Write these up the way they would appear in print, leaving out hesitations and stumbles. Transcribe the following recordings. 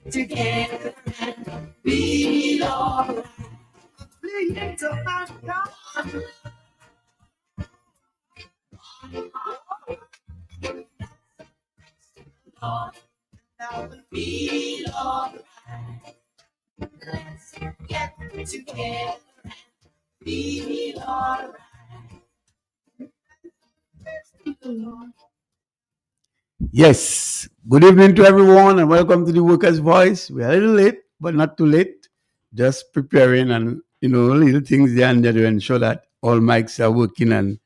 Together and be alright. Fleeing to my God. Lord, now we feel alright. Let's get together and feel alright. Yes, good evening to everyone and welcome to the Workers' Voice. We're a little late, but not too late. Just preparing and, little things there and there to ensure that all mics are working and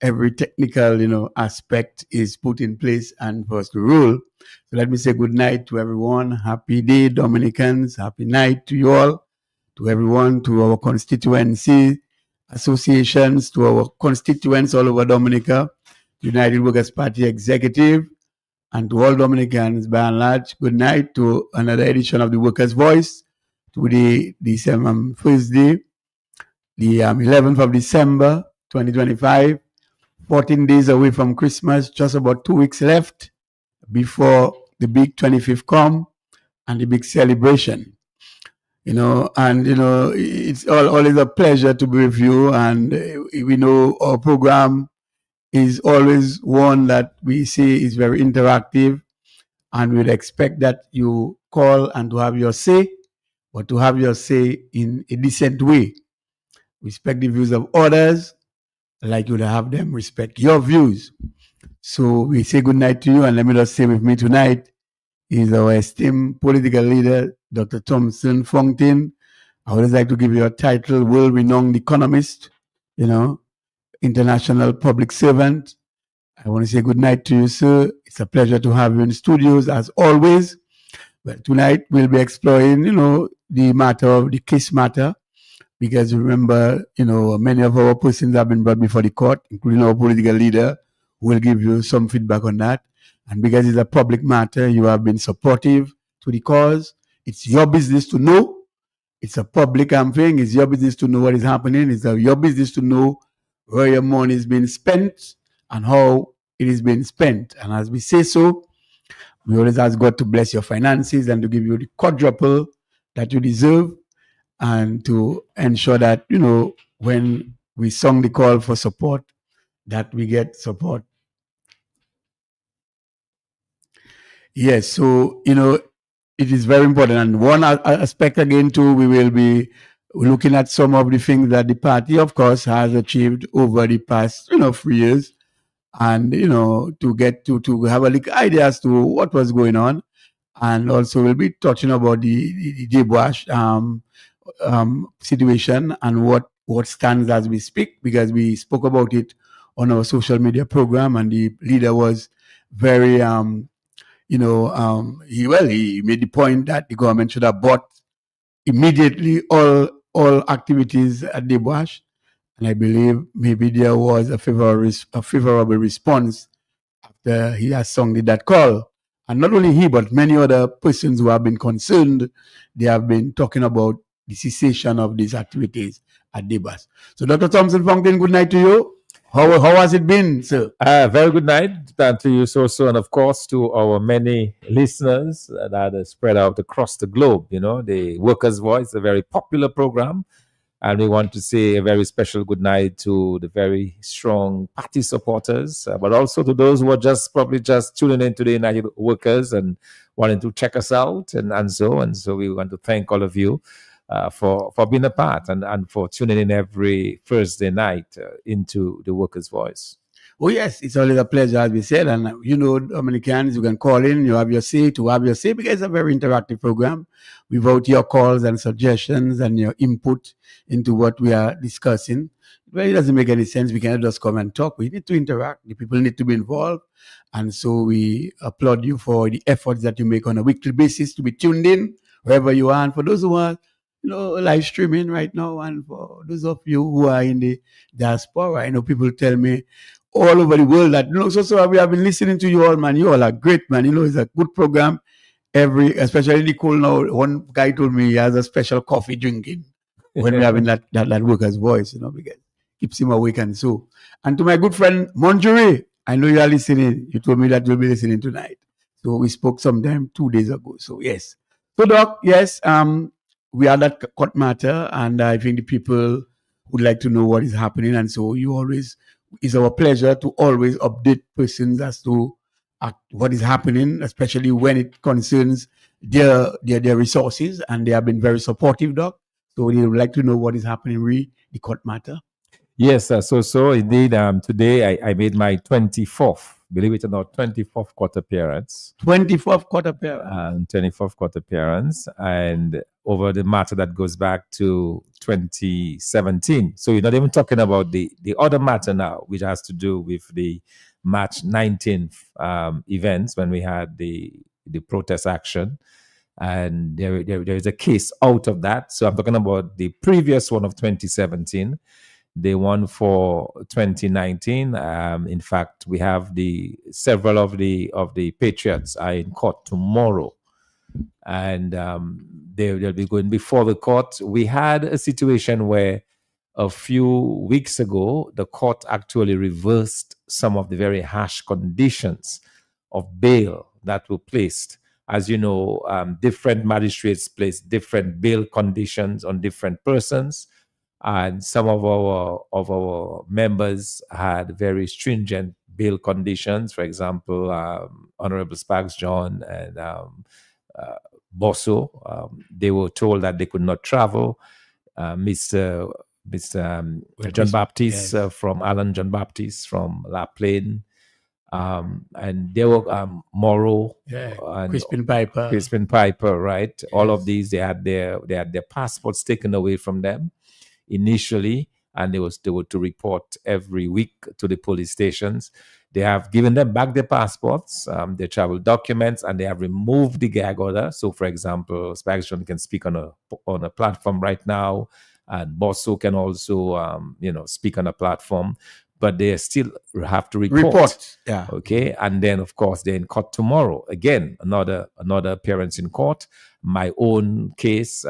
every technical, aspect is put in place and for us to roll. So let me say good night to everyone. Happy day, Dominicans. Happy night to you all, to everyone, to our constituency associations, to our constituents all over Dominica, United Workers' Party Executive, and to all Dominicans by and large. Good night to another edition of the Workers' Voice, to the Thursday, the 11th of December, 2025. 14 days away from Christmas, just about 2 weeks left before the big 25th come and the big celebration. It's always a pleasure to be with you, and we know our program is always one that we see is very interactive, and we'd expect that you call and to have your say, but to have your say in a decent way. Respect the views of others, like you to have them respect your views. So we say good night to you, and let me just say with me tonight is our esteemed political leader, Dr. Thompson Fontaine. I would like to give you a title, world-renowned economist, international public servant. I want to say good night to you, sir. It's a pleasure to have you in the studios, as always. Well, tonight we'll be exploring, the matter of the case matter, because remember, many of our persons have been brought before the court, including our political leader, who will give you some feedback on that. And because it's a public matter, you have been supportive to the cause. It's your business to know. It's a public thing. It's your business to know what is happening. It's your business to know where your money is being spent and how it is being spent. And as we say so, we always ask God to bless your finances and to give you the quadruple that you deserve, and to ensure that, when we song the call for support, that we get support. Yes, so, it is very important. And one aspect again too, we will be looking at some of the things that the party, of course, has achieved over the past, 3 years, and, to get to have a little idea as to what was going on. And also we'll be touching about the Deboash situation and what stands as we speak, because we spoke about it on our social media program, and the leader was very, he made the point that the government should have bought immediately all activities at Deboash, and I believe maybe there was a favorable response after he has sounded that call. And not only he, but many other persons who have been concerned, they have been talking about the cessation of these activities at Deboash. So, Dr. Thompson Fontaine, good night to you. How has it been, sir? Very good night to you, so, and of course to our many listeners that are spread out across the globe. The Workers' Voice, a very popular program, and we want to say a very special good night to the very strong party supporters, but also to those who are probably just tuning into the United Workers and wanting to check us out, and so we want to thank all of you for being a part and for tuning in every Thursday night into the Workers' Voice. Oh, yes, it's always a pleasure, as we said. And, Dominicans, you can call in, you have your say, because it's a very interactive program. We vote your calls and suggestions and your input into what we are discussing. It really doesn't make any sense. We cannot just come and talk. We need to interact. The people need to be involved. And so we applaud you for the efforts that you make on a weekly basis to be tuned in wherever you are. And for those who are live streaming right now, and for those of you who are in the diaspora, I know people tell me all over the world that, so we have been listening to you all, man. You all are great, man. It's a good program. Especially Nicole now, one guy told me he has a special coffee drinking when we're having that Workers' Voice, because it keeps him awake and so. And to my good friend Monjuri, I know you are listening. You told me that you'll be listening tonight. So we spoke sometime 2 days ago. So yes. So Doc, yes, we are that court matter, and I think the people would like to know what is happening, and so you always it's our pleasure to always update persons as to what is happening, especially when it concerns their resources, and they have been very supportive, Doc. So they would like to know what is happening with the court matter. Yes, so indeed. Today I made my 24th, believe it or not, 24th court appearance. 24th court appearance. 24th court appearance, and over the matter that goes back to 2017. So you're not even talking about the other matter now, which has to do with the March 19th events when we had the protest action. And there is a case out of that. So I'm talking about the previous one of 2017. The one for 2019. In fact, we have several of the patriots are in court tomorrow, and they'll be going before the court. We had a situation where a few weeks ago the court actually reversed some of the very harsh conditions of bail that were placed. As you know, different magistrates place different bail conditions on different persons. And some of our members had very stringent bail conditions. For example, Honorable Sparks John and Bosso, they were told that they could not travel. Mr. John Baptiste, yes, from Alan John Baptiste from La Plaine, and there were Morrow, and Crispin Piper, right? Yes. All of these, they had their passports taken away from them initially, and they were to report every week to the police stations. They have given them back their passports, their travel documents, and they have removed the gag order. So, for example, Sparks John can speak on a platform right now, and Bosso can also speak on a platform, but they still have to report. Yeah. Okay. And then, of course, they're in court tomorrow. Again, another appearance in court. My own case,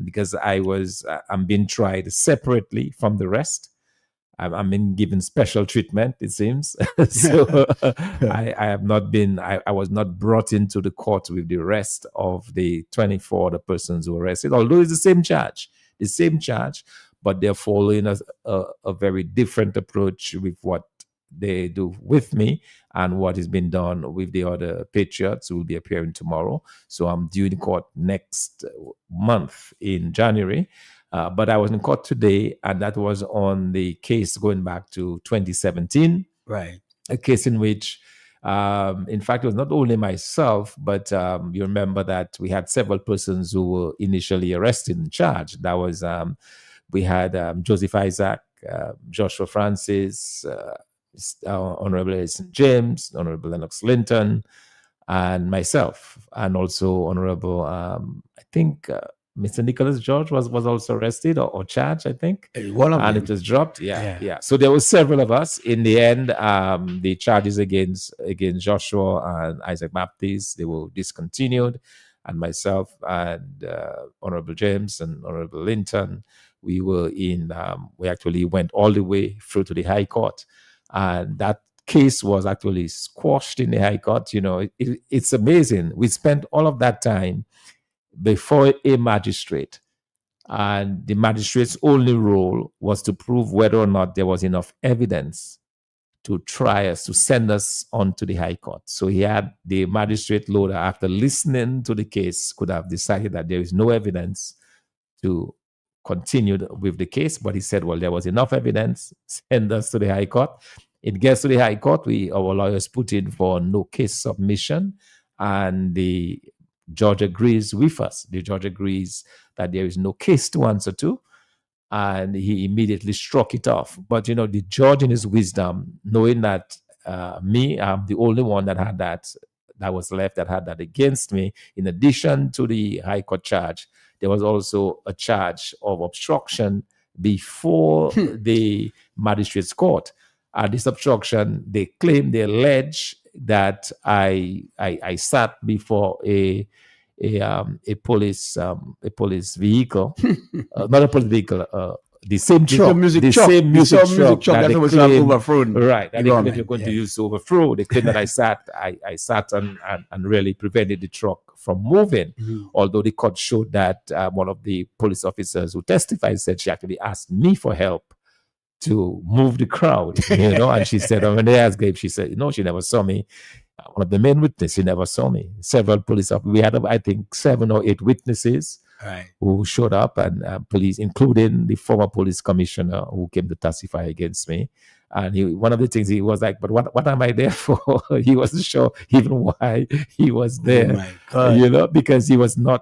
because I'm being tried separately from the rest. I'm being given special treatment, it seems. So I have not been, I was not brought into the court with the rest of the 24 other persons who were arrested, although it's the same charge, but they're following a very different approach with what they do with me and what has been done with the other patriots who will be appearing tomorrow. So I'm due in court next month in January. But I was in court today, and that was on the case going back to 2017. Right. A case in which, in fact, it was not only myself, but you remember that we had several persons who were initially arrested and charged. That was, we had Joseph Isaac, Joshua Francis, Honorable St. James, Honorable Lennox Linton, and myself, and also Honorable, I think, Mr. Nicholas George was also arrested or charged, I think. One of them. It was dropped. Yeah. So there were several of us. In the end, the charges against Joshua and Isaac Baptiste, they were discontinued. And myself and Honorable James and Honorable Linton, we actually went all the way through to the High Court. And that case was actually squashed in the High Court. It's amazing. We spent all of that time before a magistrate, and the magistrate's only role was to prove whether or not there was enough evidence to try us, to send us on to the High Court. So the magistrate loader, after listening to the case, could have decided that there is no evidence to continue with the case, but he said, well, there was enough evidence, send us to the High Court. It gets to the High Court, our lawyers put in for no case submission, and the judge agrees with us. The judge agrees that there is no case to answer to, and he immediately struck it off. But, the judge in his wisdom, knowing that I'm the only one that had that was left that had that against me, in addition to the High Court charge, there was also a charge of obstruction before the magistrate's court. This obstruction, they allege that I sat before a police vehicle, not a police vehicle, the same truck, music the truck. same The music same music truck truck that that they was like claim, overthrown right? That the they claim government, they're going to yeah. use to overthrow. They claim that I sat and really prevented the truck from moving. Mhm. Although the court showed that one of the police officers who testified said she actually asked me for help to move the crowd, and she said, when they asked Gabe, she said, no, she never saw me. One of the main witnesses, she never saw me. Several police officers, we had, I think, 7 or 8 witnesses Right. who showed up, and police, including the former police commissioner who came to testify against me. And one of the things he was like, but what am I there for? He wasn't sure even why he was there. Oh my God. Because he was not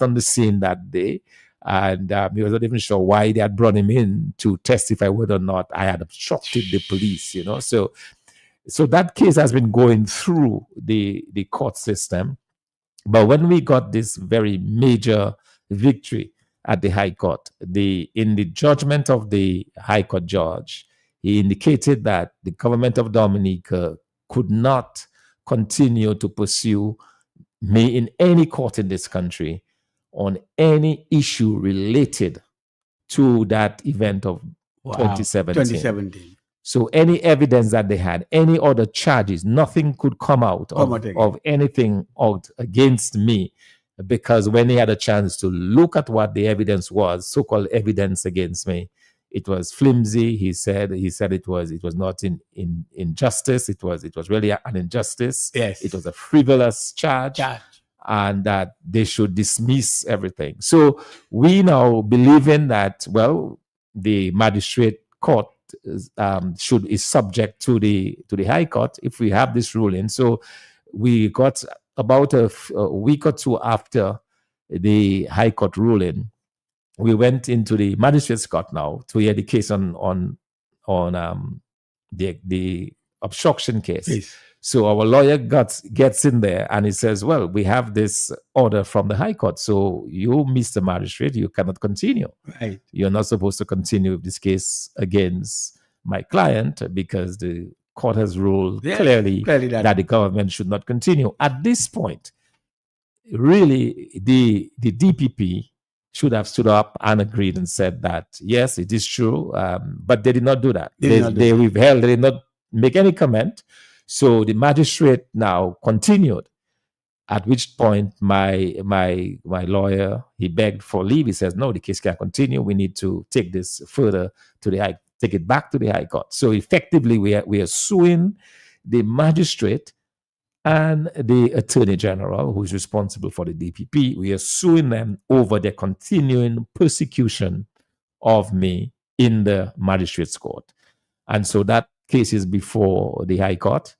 on the scene that day. And he was not even sure why they had brought him in to testify whether or not I had obstructed the police, So that case has been going through the court system. But when we got this very major victory at the High Court, in the judgment of the High Court judge, he indicated that the government of Dominica could not continue to pursue me in any court in this country on any issue related to that event of 2017. So any evidence that they had, any other charges, nothing could come out of anything out against me, because when he had a chance to look at what the evidence was, so-called evidence against me, it was flimsy. He said it was not in injustice. It was really an injustice. Yes. It was a frivolous charge. And that they should dismiss everything. So we now believing that, well, the magistrate court is subject to the High Court if we have this ruling. So we got about a week or two after the High Court ruling, we went into the magistrate's court now to hear the case on the obstruction case. Yes. So our lawyer gets in there and he says, well, we have this order from the High Court. So you, Mr. Magistrate, you cannot continue. Right. You're not supposed to continue with this case against my client because the court has ruled clearly that the government should not continue. At this point, really, the DPP should have stood up and agreed and said that, yes, it is true, but they did not do that. They withheld, they did not make any comment. So the magistrate now continued, at which point my lawyer, he begged for leave. He says, no, the case can't continue. We need to take this further to take it back to the High Court. So effectively, we are suing the magistrate and the Attorney General, who is responsible for the DPP. We are suing them over their continuing persecution of me in the magistrate's court. And so that case is before the High Court.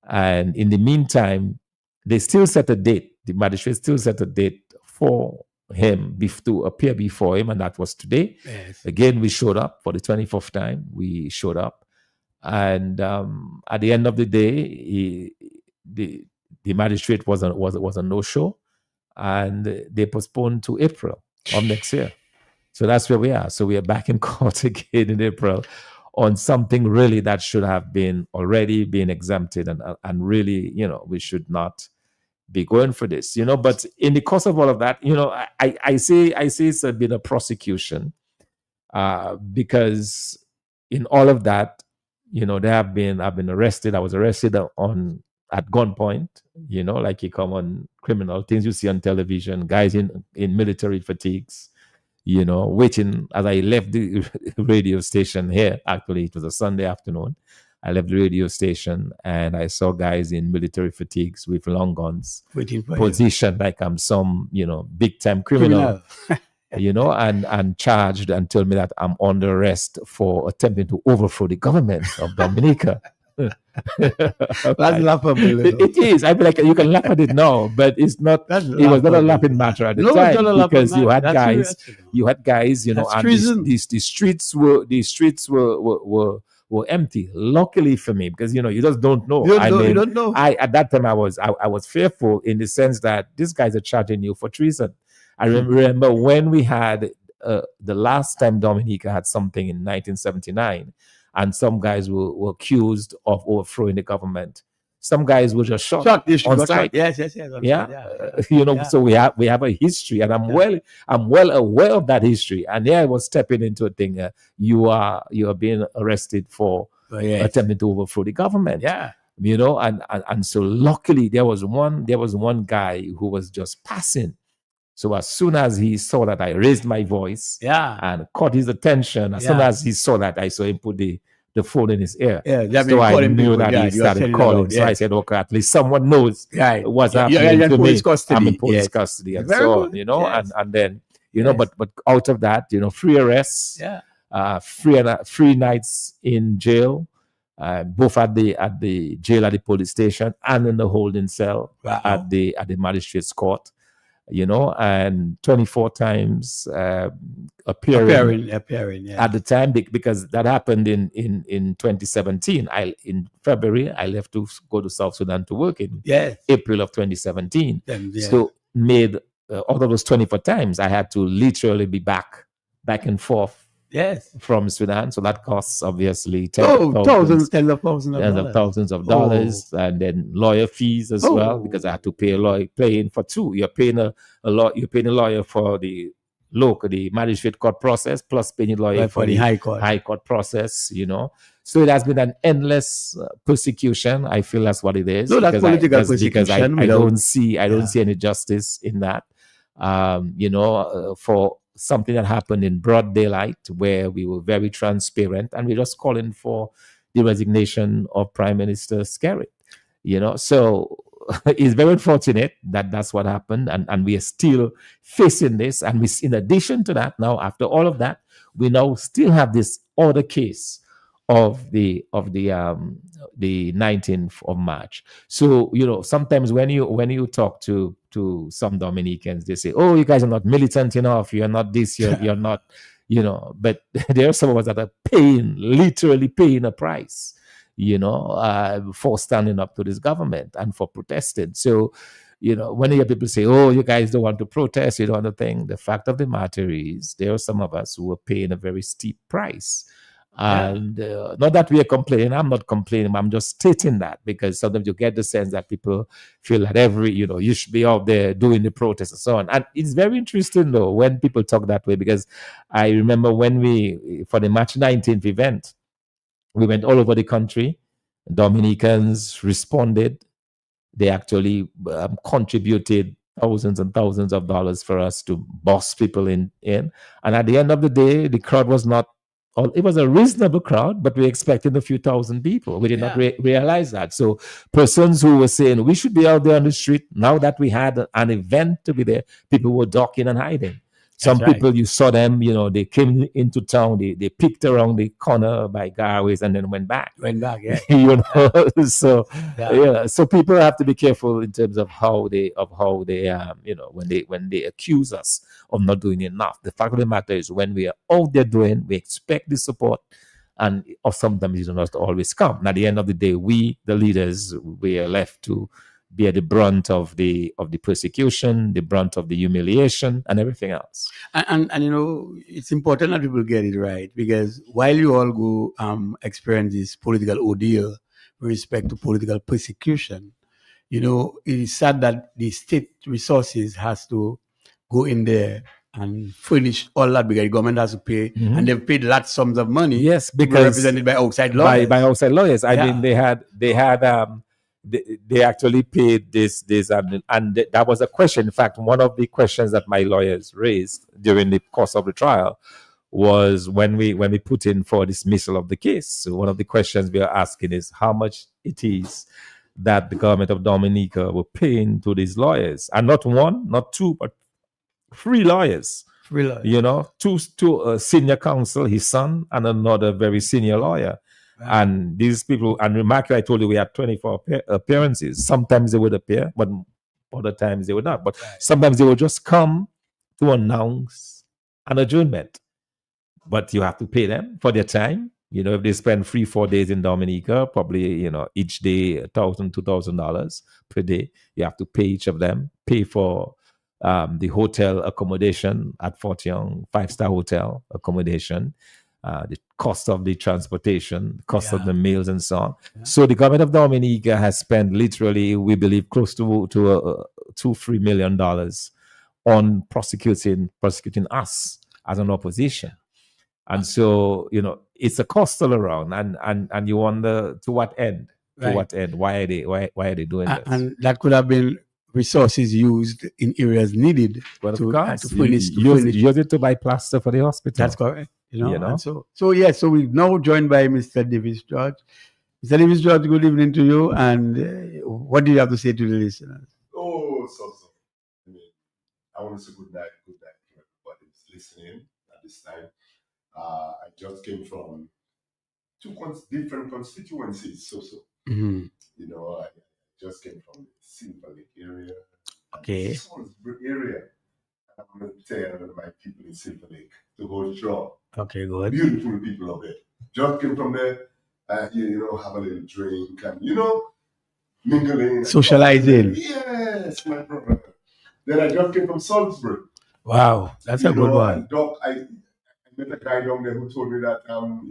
And in the meantime, they still set a date. The magistrate still set a date for him to appear before him, and that was today. Yes. Again, we showed up for the 24th time. We showed up. And at the end of the day, the magistrate was a no-show, and they postponed to April of next year. So that's where we are. So we are back in court again in April on something really that should have been already been exempted, and really, we should not be going for this, But in the course of all of that, I say it's been a prosecution, because in all of that, I've been arrested. I was arrested at gunpoint, like you common criminal things you see on television, guys in military fatigues, waiting. As I left the radio station here, actually, it was a Sunday afternoon. I left the radio station and I saw guys in military fatigues with long guns, positioned like I'm some, big time criminal. And charged and told me that I'm under arrest for attempting to overthrow the government of Dominica. That's laughable. It is. I mean, like, you can laugh at it now, but it's not. It was not a laughing matter at the time, because you had guys. And the streets were empty. Luckily for me, because you just don't know. You don't know. At that time I was fearful, in the sense that these guys are charging you for treason. I remember when we had the last time Dominica had something in 1979. And some guys were accused of overthrowing the government. some guys were just shot Shot, on got shot. sight. Yes. On Yeah, site, you know, so we have a history, and I'm well aware of that history. And I was stepping into a thing. You are being arrested for attempting to overthrow the government. Yeah. You know, and so luckily there was one guy who was just passing. So as soon as he saw that I raised my voice, and caught his attention, as soon as he saw that, I saw him put the phone in his ear. So I knew that he started calling. So I said, okay, at least someone knows what's happening to me. I'm in police custody, and so on, you know, and then, you know, but out of that, you know, free arrests, free nights in jail, both at the jail, at the police station, and in the holding cell at the magistrate's court. You know, and 24 times appearing at the time, because that happened in 2017. In February, I left to go to South Sudan to work in April of 2017. So made out of those 24 times, I had to literally be back and forth. From Sudan, so that costs obviously tens of thousands of dollars, and then lawyer fees as well, because I had to pay a lawyer, paying for two. You're paying a lawyer for the magistrate court process, plus paying a lawyer for the high court process. You know, so it has been an endless persecution. I feel that's what it is. No, that's political persecution. Because I don't see any justice in that. You know, for something that happened in broad daylight, where we were very transparent, and we're just calling for the resignation of Prime Minister Skerrit. You know, so it's very unfortunate that that's what happened, and we are still facing this. And we, in addition to that, now after all of that, we now still have this other case of the 19th of March. So, you know, sometimes when you talk to some Dominicans, they say, "Oh, you guys are not militant enough. You're not this. You're not," you know. But there are some of us that are literally paying a price, you know, for standing up to this government and for protesting. So, you know, when you hear people say, "Oh, you guys don't want to protest, you don't want to think," the fact of the matter is, there are some of us who are paying a very steep price. And not that we are complaining. I'm not complaining. I'm just stating that, because sometimes you get the sense that people feel that you should be out there doing the protest and so on. And it's very interesting, though, when people talk that way, because I remember when for the March 19th event, we went all over the country. Dominicans responded. They actually contributed thousands and thousands of dollars for us to boss people in. And at the end of the day, the crowd was not, it was a reasonable crowd, but we expected a few thousand people. We did not realize that. So persons who were saying we should be out there on the street, now that we had an event to be there, people were ducking and hiding. Some people, you saw them, you know, they came into town, they picked around the corner by Garways and then went back. You know, so so people have to be careful in terms of how they you know, when they accuse us of not doing enough. The fact of the matter is, when we are out there doing, we expect the support, and sometimes it does not always come. And at the end of the day, we, the leaders, we are left to bear the brunt of the persecution, the brunt of the humiliation, and everything else. And you know, it's important that people get it right, because while you all go experience this political ordeal with respect to political persecution, you know, it is sad that the state resources has to go in there and furnish all that, because the government has to pay, and they've paid large sums of money. Yes, because represented by outside lawyers. By outside lawyers. I mean, they actually paid this and that was a question. In fact, one of the questions that my lawyers raised during the course of the trial was when we put in for dismissal of the case. So one of the questions we are asking is how much it is that the government of Dominica were paying to these lawyers, and not one, not two, but three lawyers. You know, two senior counsel, his son, and another very senior lawyer. Wow. And these people, and remark, I told you we had 24 appearances. Sometimes they would appear, but other times they would not. But sometimes they would just come to announce an adjournment. But you have to pay them for their time. You know, if they spend 3-4 days in Dominica, probably, you know, each day $1,000, $2,000 per day. You have to pay each of them, pay for the hotel accommodation at Fort Young, 5-star hotel accommodation. the cost of the transportation, cost of Yeah. the meals, and so on. Yeah. So the government of Dominica has spent literally, we believe, close to $2-3 million on prosecuting us as an opposition. And so, it's a cost all around, and you wonder to what end? To Right. what end? Why are they doing this? And that could have been resources used in areas needed Well, of to course, furnish. use it to buy plaster for the hospital. That's correct. You know? And so we're now joined by Mr. Davis George. Mr. Davis George, good evening to you. And what do you have to say to the listeners? Oh, so. I want to say good night to everybody who's listening at this time. I just came from two different constituencies. Mm-hmm. I just came from the Silver Lake area. Okay. Salisbury area. I want to tell my people in Silver Lake to hold strong. Okay, good. Beautiful people of it. Just came from there, have a little drink and, mingling. Socializing. Yes, my brother. Then I just came from Salisbury. Wow, that's a good one. And Doc, I met a guy down there who told me that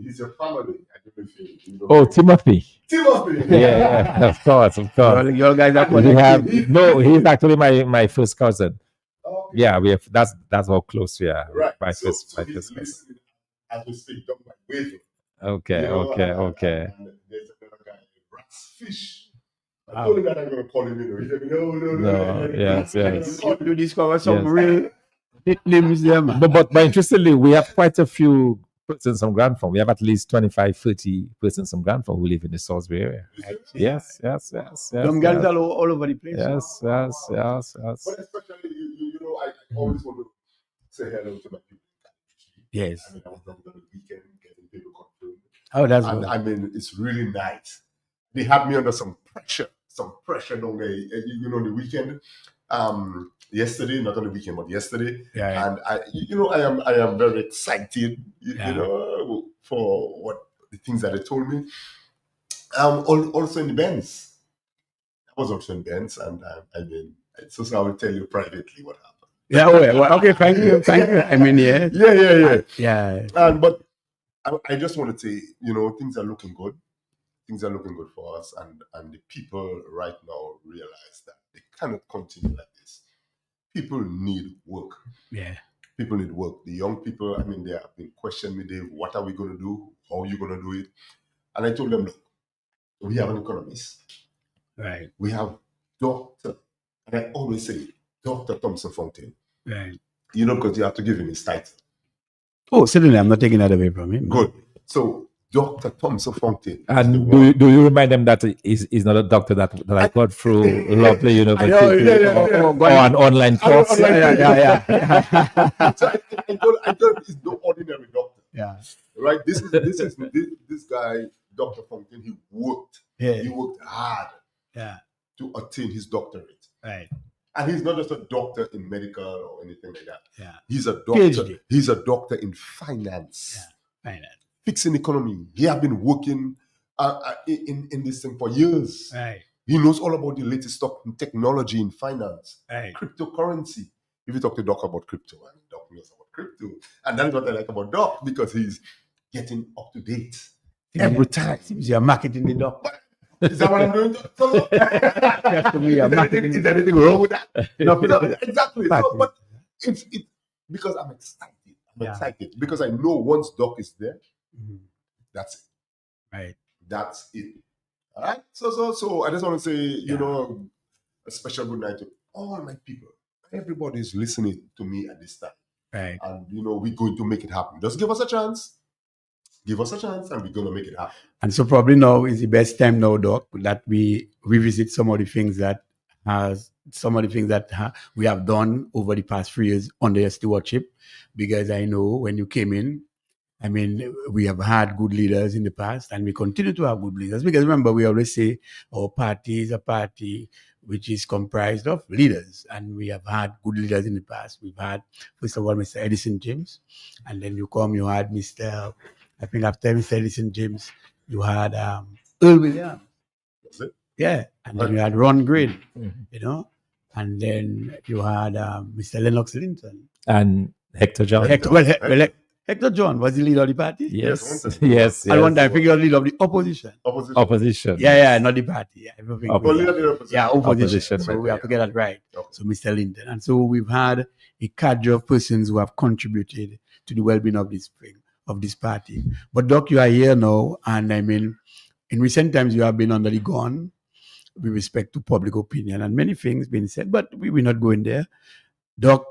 he's your family. I don't know if you know. Oh, Timothy. Timothy. Yeah, of course. Your guys are he's actually my first cousin. Okay. Yeah, we have. That's how close we are. Right. My So first he's cousin. listening as we speak, Doc, my waving. Okay. And there's another guy, Rats Fish. I told him that I'm going to call him, He said, no. Yes. You discover some real nicknames there, man. But interestingly, we have quite a few persons from Grand Form. We have at least 25-30 persons from Grand Form who live in the Salisbury area. Yes. Some guys are all over the place. Yes. But especially, I always want to say hello to my people. Yes. I was down on the weekend getting people confirmed. Oh, that's good. It's really nice. They had me under some pressure down there, the weekend. Yesterday, not on the weekend, but yesterday. Yeah. And I am very excited, for what the things that they told me. Also in the Benz. I was also in Benz, and so I will tell you privately what happened. Yeah, well, okay, thank you. I mean, yeah. Yeah. But I just want to say, things are looking good. Things are looking good for us, and the people right now realize that they cannot continue like this. People need work. Yeah. People need work. The young people, they have been questioning me, Dave, what are we going to do? How are you going to do it? And I told them, look, we have an economist. Right. We have Dr. And I always say, Dr. Thompson Fontaine. Right. Because you have to give him his title. Oh, certainly, I'm not taking that away from him. Good. So, Dr. Thompson Fontaine. And do you remind them that he's not a doctor that I got through Lovely University or an online course? Yeah. So I told him he's no ordinary doctor. Yeah. Right? This guy, Dr. Fontaine, he worked. Yeah. He worked hard to attain his doctorate. Right. And he's not just a doctor in medical or anything like that. Yeah. He's a doctor. PhD. He's a doctor in finance. Yeah. Finance. Fixing economy. He has been working in this thing for years. Right. He knows all about the latest technology in finance. Right. Cryptocurrency. If you talk to Doc about crypto, Doc knows about crypto. And that's what I like about Doc, because he's getting up to date every time. Seems you're marketing the Doc. Is that what I'm doing? Is there anything wrong with that? No, exactly. So, but it's because I'm excited. Excited because I know once Doc is there, that's it. Right. That's it. All right. So I just want to say, a special good night to all my people. Everybody's listening to me at this time. Right. And we're going to make it happen. Just give us a chance. Give us a chance, and we're going to make it happen. And so probably now is the best time now, Doc, that we revisit some of the things that we have done over the past 3 years under your stewardship. Because I know when you came in, we have had good leaders in the past, and we continue to have good leaders. Because remember, we always say our party is a party which is comprised of leaders, and we have had good leaders in the past. We've had, first of all, Mr. Edison James, and then you had Mr. I think after Mr. Edison James, you had Earl Williams. That's it. Yeah, and then you had Ron Green, and then you had Mr. Lennox Linton and Hector John. Hector John was the leader of the party. Yes, Yes, yes, And one yes. time, I think he was leader of the opposition. Opposition. Yeah, not the party. Yeah, everything. Only the opposition. Yeah, opposition. Opposition, So we have to get that right. Okay. So Mr. Linton. And so we've had a cadre of persons who have contributed to the well-being of this party. But Doc, you are here now, and I mean, in recent times you have been under the gun with respect to public opinion and many things being said, but we will not go in there. Doc,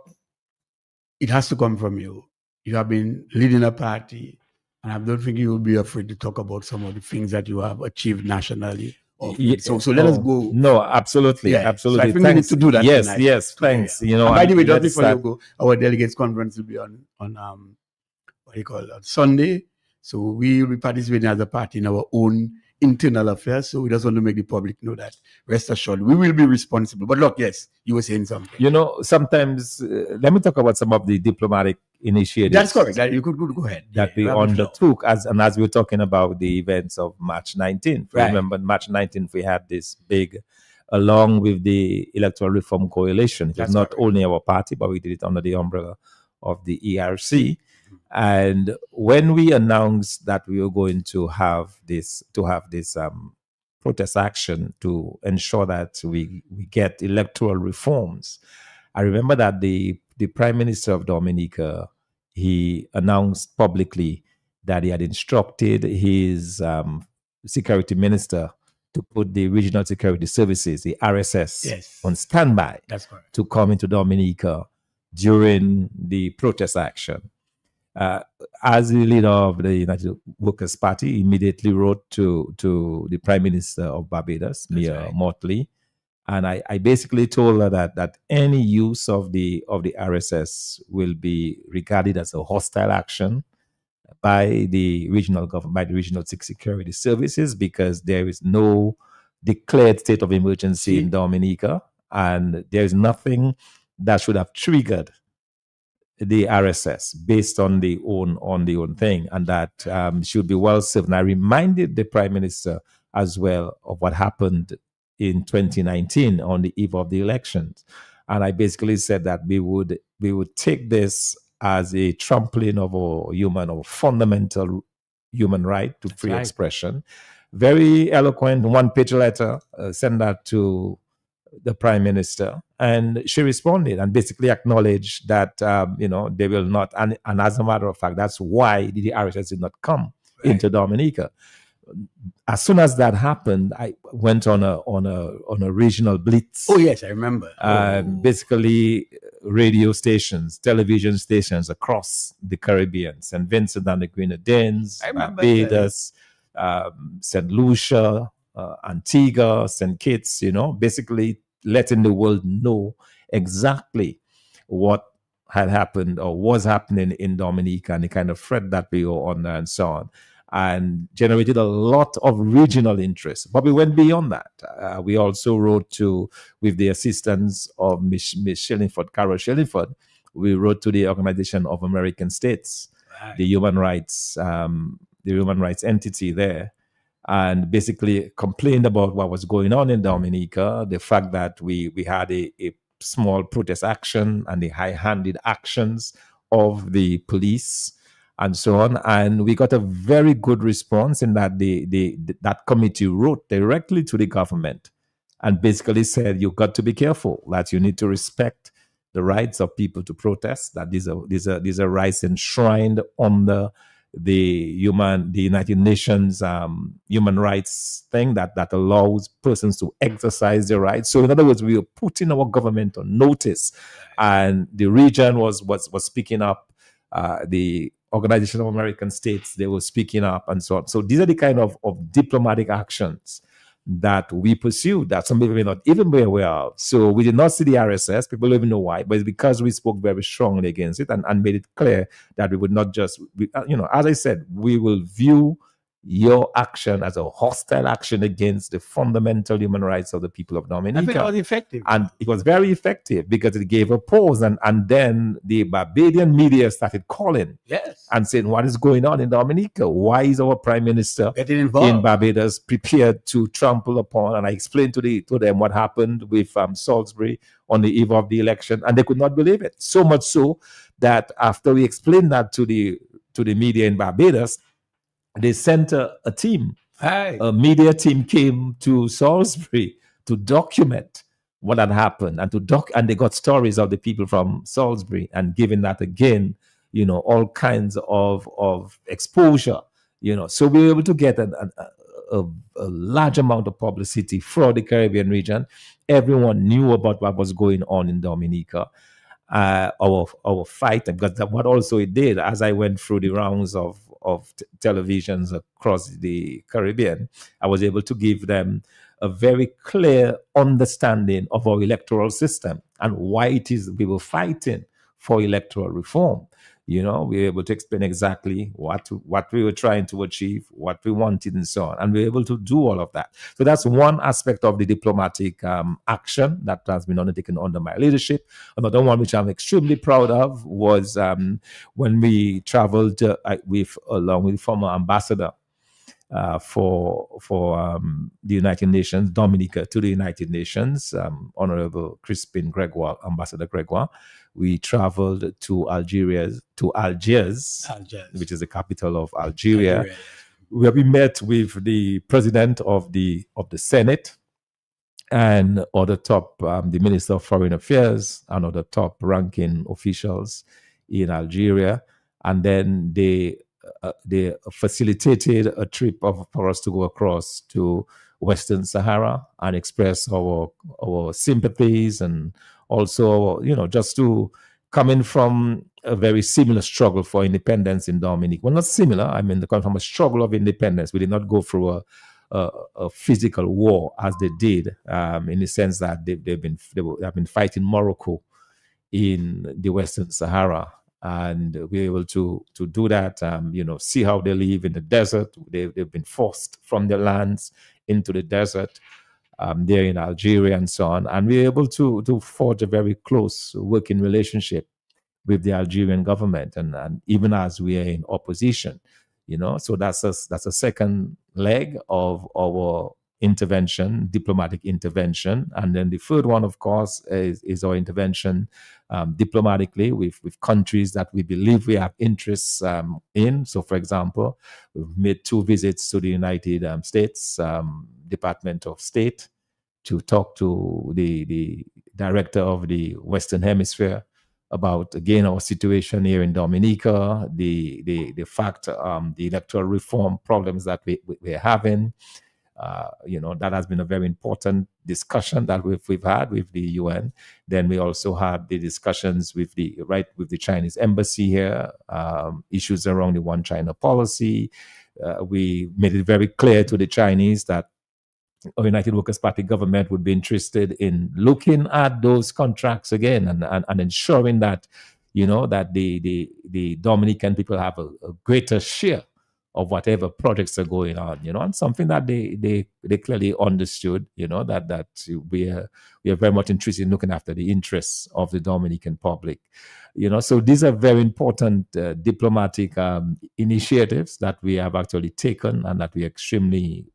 it has to come from you. You have been leading a party, and I don't think you will be afraid to talk about some of the things that you have achieved nationally. So let us go. No, absolutely, Yeah. So absolutely. I think we need to do that Yes, tonight. yes. Thanks. You know, And by the way, just let's before you start- go, our delegates conference will be on what do you call it, on Sunday. So we will be participating as a party in our own internal affairs. So we just want to make the public know that. Rest assured, we will be responsible. But look, yes, you were saying something. You know, sometimes let me talk about some of the diplomatic initiatives. That's correct. You could go ahead. That we you have the floor. undertook as we were talking about the events of March 19th. Right. Remember, March 19th, we had this big, along with the Electoral Reform Coalition. It was That's not correct. only our party, but we did it under the umbrella of the ERC. And when we announced that we were going to have this protest action to ensure that we get electoral reforms, I remember that the Prime Minister of Dominica, he announced publicly that he had instructed his security minister to put the Regional Security Services, the RSS, Yes. on standby That's correct. to come into Dominica during the protest action. As the leader of the United Workers' Party, he immediately wrote to the Prime Minister of Barbados, Mia right. Mottley, and I basically told her that any use of the RSS will be regarded as a hostile action by the regional government, by the Regional Security Services, because there is no declared state of emergency in Dominica, and there is nothing that should have triggered the RSS based on the own thing, and that should be well served. And I reminded the Prime Minister as well of what happened in 2019 on the eve of the elections, and I basically said that we would take this as a trampling of a fundamental human right to free right. expression. Very eloquent, one-page letter, send that to the Prime Minister, and she responded and basically acknowledged that they will not, and as a matter of fact, that's why the RSS did not come into Dominica. As soon as that happened, I went on a regional blitz. Oh yes, I remember. Basically, radio stations, television stations across the Caribbean, St. Vincent and the Grenadines, I remember Barbados, St. Lucia, Antigua, St. Kitts, basically letting the world know exactly what had happened or was happening in Dominica and the kind of threat that we were under and so on, and generated a lot of regional interest. But we went beyond that. We also wrote with the assistance of Miss Shillingford, Carol Shillingford, we wrote to the Organization of American States, Right. the human rights entity there, and basically complained about what was going on in Dominica, the fact that we had a small protest action and the high-handed actions of the police and so on. And we got a very good response in that that committee wrote directly to the government and basically said, you've got to be careful, that you need to respect the rights of people to protest, that these are rights enshrined under the United Nations human rights thing that allows persons to exercise their rights. So in other words, we were putting our government on notice, and the region was speaking up. The Organization of American States, they were speaking up and so on. So these are the kind of diplomatic actions that we pursued that some people may not even be aware of. So we did not see the RSS. People don't even know why, but it's because we spoke very strongly against it and made it clear that we would not just, as I said, we will view your action as a hostile action against the fundamental human rights of the people of Dominica. I think it was effective. And it was very effective because it gave a pause. And then the Barbadian media started calling Yes. and saying, what is going on in Dominica? Why is our Prime Minister Getting involved. in Barbados prepared to trample upon? And I explained to them what happened with Salisbury on the eve of the election, and they could not believe it. So much so that after we explained that to the to the media in Barbados, they sent a team. Hi. A media team came to Salisbury to document what had happened and they got stories of the people from Salisbury and giving that again, all kinds of exposure, so we were able to get a large amount of publicity for the Caribbean region. Everyone knew about what was going on in Dominica. Our fight, because what also it did, as I went through the rounds of televisions across the Caribbean, I was able to give them a very clear understanding of our electoral system and why it is we were fighting for electoral reform. We were able to explain exactly what we were trying to achieve, what we wanted, and so on. And we were able to do all of that. So that's one aspect of the diplomatic action that has been undertaken under my leadership. Another one which I'm extremely proud of was when we traveled along with former ambassador for the United Nations, Dominica, to the United Nations, Honorable Crispin Gregoire, Ambassador Gregoire. We traveled to Algiers, which is the capital of Algeria, where we met with the president of the Senate and other top, the Minister of Foreign Affairs and other top-ranking officials in Algeria, and then they facilitated a trip for us to go across to Western Sahara and express our sympathies, and also, just to coming from a very similar struggle for independence in Dominica. Well, not similar. I mean, they come from a struggle of independence. We did not go through a physical war as they did, in the sense that they have been fighting Morocco in the Western Sahara. And we're able to do that, see how they live in the desert. They've been forced from their lands into the desert. There in Algeria and so on. And we're able to forge a very close working relationship with the Algerian government, and even as we are in opposition, So that's a second leg of our intervention, diplomatic intervention. And then the third one, of course, is our intervention diplomatically with countries that we believe we have interests in. So, for example, we've made 2 visits to the United States Department of State to talk to the director of the Western Hemisphere about, again, our situation here in Dominica, the fact, the electoral reform problems that we're having. That has been a very important discussion that we've had with the UN. Then we also had the discussions with the Chinese embassy here, issues around the One China policy. We made it very clear to the Chinese that our United Workers' Party government would be interested in looking at those contracts again and ensuring that, that the Dominican people have a greater share of whatever projects are going on, and something that they clearly understood, that we are very much interested in looking after the interests of the Dominican public, So these are very important diplomatic initiatives that we have actually taken and that we are extremely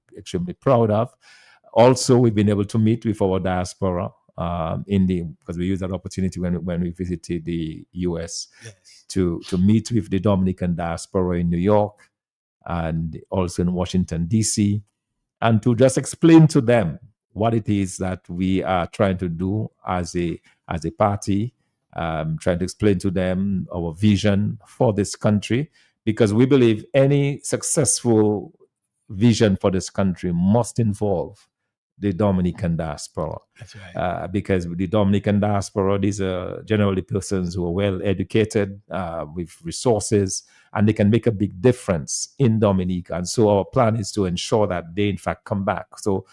proud of. Also, we've been able to meet with our diaspora because we used that opportunity when we visited the US, yes, to meet with the Dominican diaspora in New York and also in Washington, D.C., and to just explain to them what it is that we are trying to do as a party, trying to explain to them our vision for this country, because we believe any successful vision for this country must involve the Dominican diaspora. That's right. Because the Dominican diaspora, these are generally persons who are well educated, with resources, and they can make a big difference in Dominica. And so our plan is to ensure that they in fact come back. So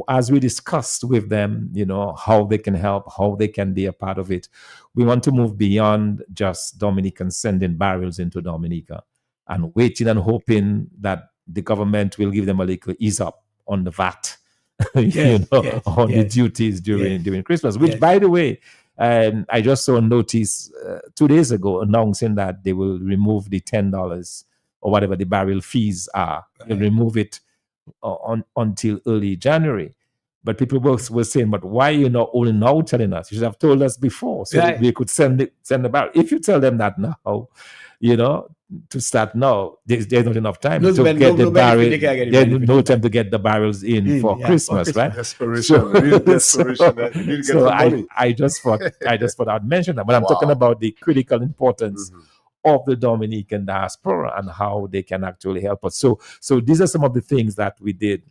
as we discussed with them, how they can help, how they can be a part of it, we want to move beyond just Dominicans sending barrels into Dominica and waiting and hoping that the government will give them a little ease up on the VAT, the duties during Christmas, which, by the way, I just saw a notice 2 days ago announcing that they will remove the $10 or whatever the barrel fees are. Right. They'll remove it until early January. But people were saying, but why are you not only now telling us? You should have told us before so that we could send the barrel. If you tell them that now, you know, to start now. There's not enough time No, to but get no the benefit, barrel. they can't get the There's benefit no in time to get the barrels in for yeah, for Christmas, right? Desperation, real desperation. And you need to get So some money. I just thought I'd mention that. But I'm talking Wow. about the critical importance Mhm. of the Dominican diaspora and how they can actually help us. So these are some of the things that we did,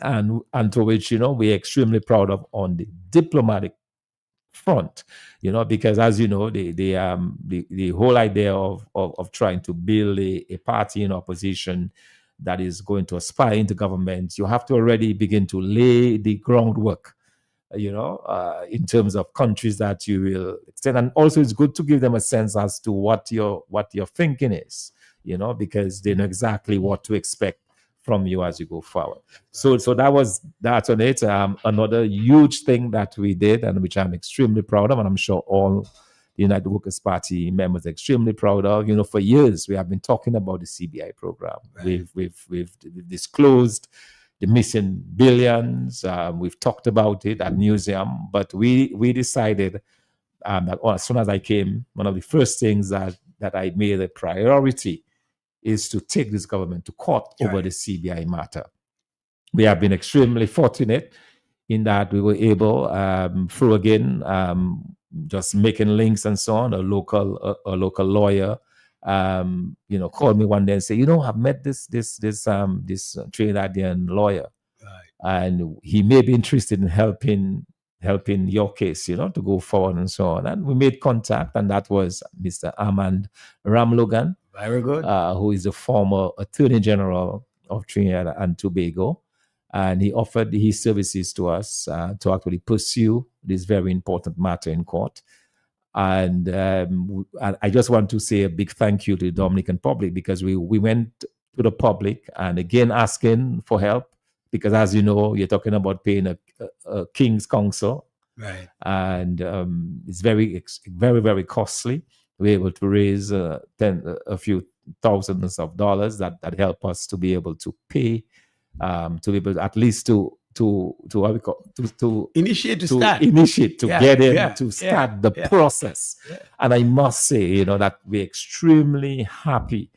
and to which, you know, we're extremely proud of on the diplomatic front, you know, because as you know, the whole idea of trying to build a party in opposition that is going to aspire into government, you have to already begin to lay the groundwork, you know, in terms of countries that you will extend. And also it's good to give them a sense as to what your thinking is, you know, because they know exactly what to expect from you as you go forward. So that's on it. Another huge thing that we did, and which I'm extremely proud of, and I'm sure all the United Workers' Party members are extremely proud of. You know, for years we have been talking about the CBI program. Right. We've disclosed the missing billions. We've talked about it at Museum, but we decided that as soon as I came, one of the first things that I made a priority is to take this government to court over Right. the CBI matter. We have been extremely fortunate in that we were able, through again, just making links and so on, a local lawyer, you know, called me one day and said, you know, I've met this Trinidadian lawyer, Right. and he may be interested in helping your case, you know, to go forward and so on. And we made contact, and that was Mr. Armand Ramlogan, Very good. who is the former Attorney General of Trinidad and Tobago. And he offered his services to us to actually pursue this very important matter in court. And I just want to say a big thank you to the Dominican public, because we went to the public and again asking for help, because as you know, you're talking about paying a King's Counsel, Right. and it's very, very costly. We're able to raise a few thousands of dollars that help us to be able to pay, to be able at least to what we call to Initiate to to start. initiate, to Yeah, get him yeah, to yeah, start the yeah. process. Yeah. And I must say, you know, that we're extremely happy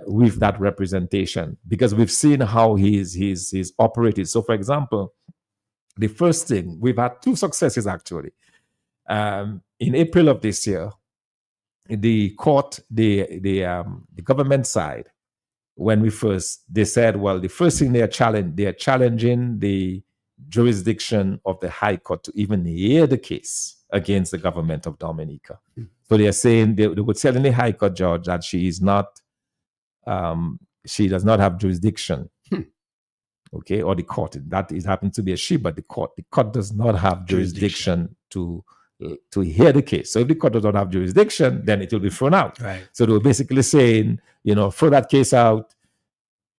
with that representation, because we've seen how he's operated. So, for example, the first thing, we've had two successes actually. In April of this year, the court, the government side, when they said, well, the first thing they're challenging the jurisdiction of the High Court to even hear the case against the government of Dominica. So they're saying they were telling the High Court judge that she does not have jurisdiction. Okay, or the court. That is happens to be a she, but the court does not have jurisdiction to hear the case. So if the court does not have jurisdiction, then it will be thrown out. Right. So they were basically saying, you know, throw that case out.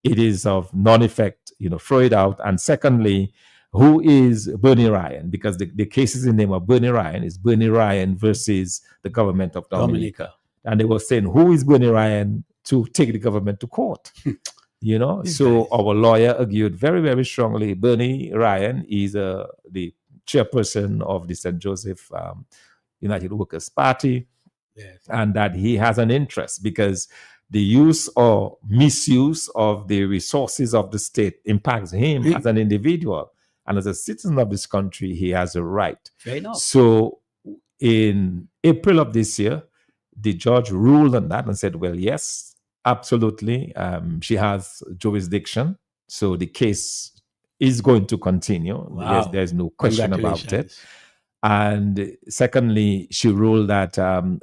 It is of non-effect, you know, throw it out. And secondly, who is Bernie Ryan? Because the case is in the name of Bernie Ryan. It's Bernie Ryan versus the government of Dominica. And they were saying, who is Bernie Ryan to take the government to court? You know, so our lawyer argued very, very strongly. Bernie Ryan is the chairperson of the St. Joseph United Workers' Party, Yes. and that he has an interest because the use or misuse of the resources of the state impacts him as an individual. And as a citizen of this country, he has a right. Fair enough. So in April of this year, the judge ruled on that and said, well, yes, absolutely. She has jurisdiction. So the case is going to continue. Wow. There's no question about it. Congratulations. And secondly, she ruled that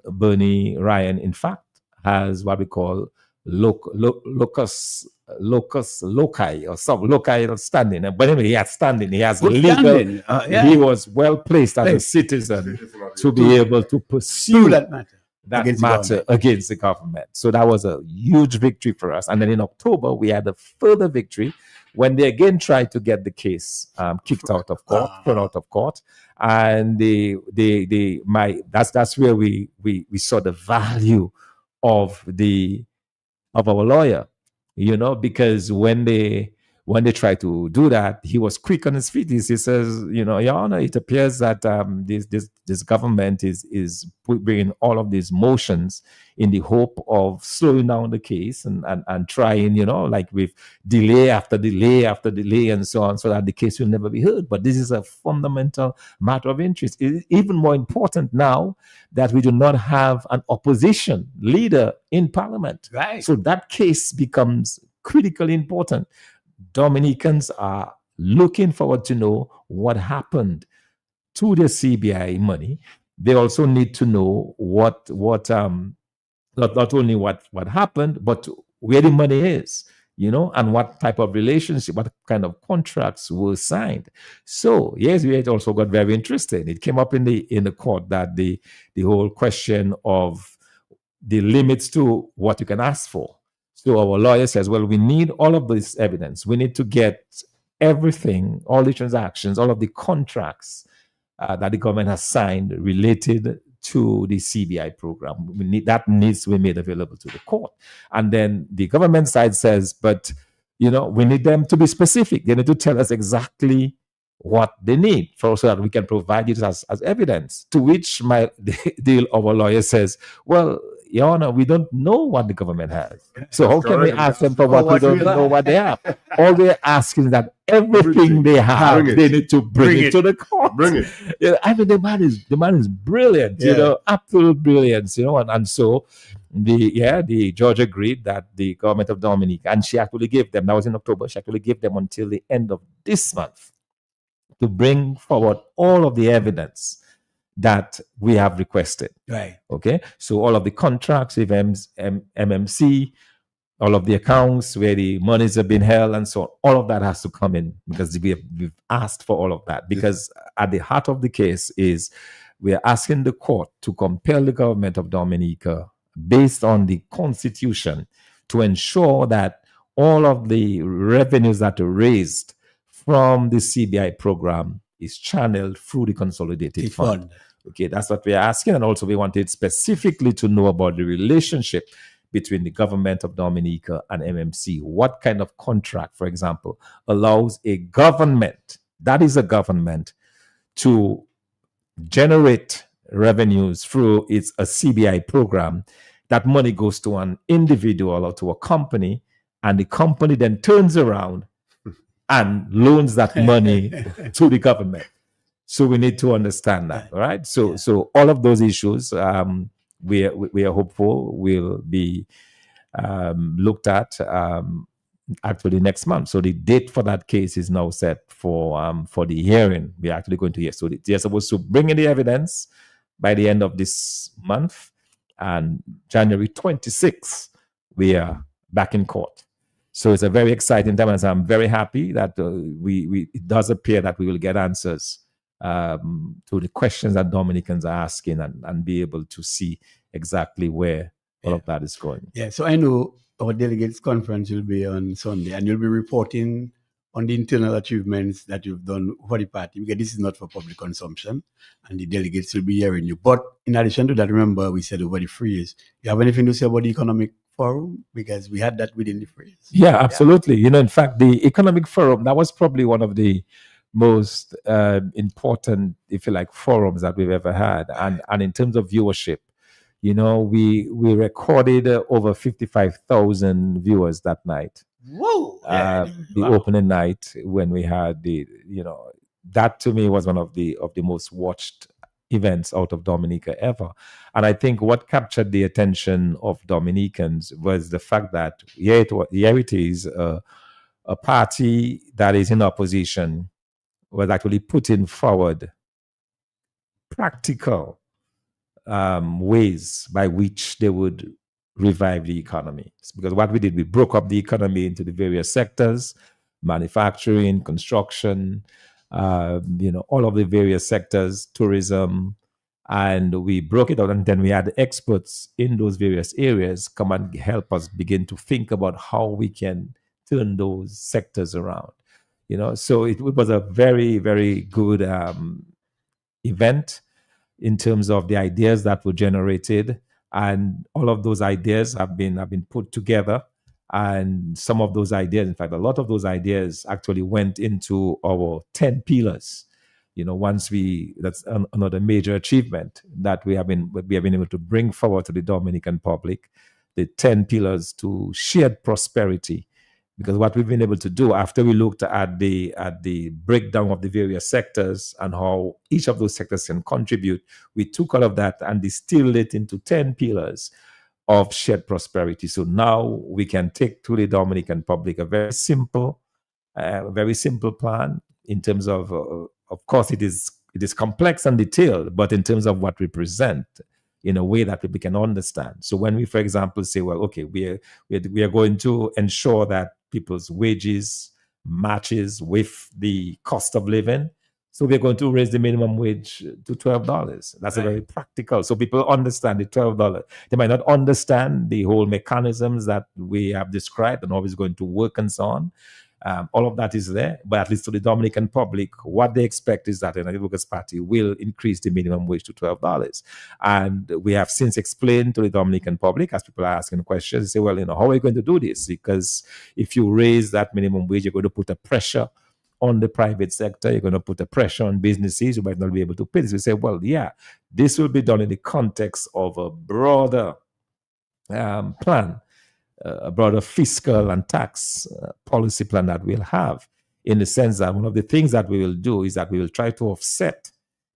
Bernie Ryan, in fact, has what we call locus loci or some loci standing. But anyway, he has standing. He has Good legal. standing. Yeah. He was well placed as a Right. citizen to be able to pursue Do that matter. that Against the matter government. against the government. So that was a huge victory for us. And then in October, we had a further victory when they again tried to get the case kicked out of court, thrown out of court. And that's where we saw the value of our lawyer, you know, because when they when they tried to do that, he was quick on his feet. He says, Your Honor, it appears that this government is bringing all of these motions in the hope of slowing down the case and trying, like with delay after delay after delay and so on, so that the case will never be heard. But this is a fundamental matter of interest. It is even more important now that we do not have an opposition leader in Parliament. Right. So that case becomes critically important. Dominicans are looking forward to know what happened to the CBI money. They also need to know what not only what happened, but where the money is, and what type of relationship, what kind of contracts were signed. So yes, we also got very interested. It came up in the court that the whole question of the limits to what you can ask for. So our lawyer says, well, we need all of this evidence. We need to get everything, all the transactions, all of the contracts that the government has signed related to the CBI program. That needs to be made available to the court. And then the government side says, but we need them to be specific. They need to tell us exactly what they need so that we can provide it as evidence. To which our lawyer says, well, Your Honor, we don't know what the government has. So how can we ask them for what we don't know what they have? All they're asking is that everything they have, they need to bring it to the court. Bring it. I mean, the man is brilliant, absolute brilliance, and so the judge agreed that the government of Dominica, and she actually gave them, that was in October, she actually gave them until the end of this month to bring forward all of the evidence that we have requested. Right. Okay. So all of the contracts with MMC, all of the accounts where the monies have been held and so on, all of that has to come in because we've asked for all of that. Because at the heart of the case is we are asking the court to compel the government of Dominica based on the Constitution to ensure that all of the revenues that are raised from the CBI program is channeled through the consolidated fund. Okay, that's what we're asking. And also we wanted specifically to know about the relationship between the government of Dominica and MMC. What kind of contract, for example, allows a government, that is a government, to generate revenues through a CBI program. That money goes to an individual or to a company, and the company then turns around and loans that money to the government. So we need to understand that, all right? So all of those issues, we are hopeful will be looked at actually next month. So the date for that case is now set for the hearing. We're actually going to hear. So they're supposed to bring in the evidence by the end of this month, and January 26th, we are back in court. So it's a very exciting time, and I'm very happy that it does appear that we will get answers to the questions that Dominicans are asking and be able to see exactly where all of that is going. Yeah, so I know our delegates conference will be on Sunday, and you'll be reporting on the internal achievements that you've done for the party, because this is not for public consumption, and the delegates will be hearing you. But in addition to that, remember we said over the 3 years, you have anything to say about the economic forum? Because we had that within the 3 years. Yeah, absolutely. In fact, the economic forum, that was probably one of the most important, if you like, forums that we've ever had. And in terms of viewership, we recorded over 55,000 viewers that night. Whoa! The opening night when we had that to me was one of the most watched events out of Dominica ever. And I think what captured the attention of Dominicans was the fact that here it is, a party that is in opposition was actually putting forward practical ways by which they would revive the economy. Because what we did, we broke up the economy into the various sectors: manufacturing, construction, all of the various sectors, tourism, and we broke it out. And then we had experts in those various areas come and help us begin to think about how we can turn those sectors around. So it was a very, very good event in terms of the ideas that were generated, and all of those ideas have been put together And some of those ideas, in fact, a lot of those ideas actually went into our 10 pillars. That's another major achievement that we have been able to bring forward to the Dominican Republic, the 10 pillars to shared prosperity. Because what we've been able to do after we looked at the breakdown of the various sectors and how each of those sectors can contribute, we took all of that and distilled it into 10 pillars of shared prosperity. So now we can take to the Dominican Republic a very simple plan in terms of course, it is complex and detailed, but in terms of what we present in a way that we can understand. So when we, for example, say, well, okay, we are going to ensure that people's wages matches with the cost of living. So we're going to raise the minimum wage to $12. That's a very practical. So people understand the $12. They might not understand the whole mechanisms that we have described and how it's going to work and so on. All of that is there, but at least to the Dominican Republic, what they expect is that the United Workers' Party will increase the minimum wage to $12. And we have since explained to the Dominican public, as people are asking questions, they say, well, how are you going to do this? Because if you raise that minimum wage, you're going to put a pressure on the private sector, you're going to put a pressure on businesses who might not be able to pay this. We say, well, yeah, this will be done in the context of a broader plan, a broader fiscal and tax policy plan that we'll have, in the sense that one of the things that we will do is that we will try to offset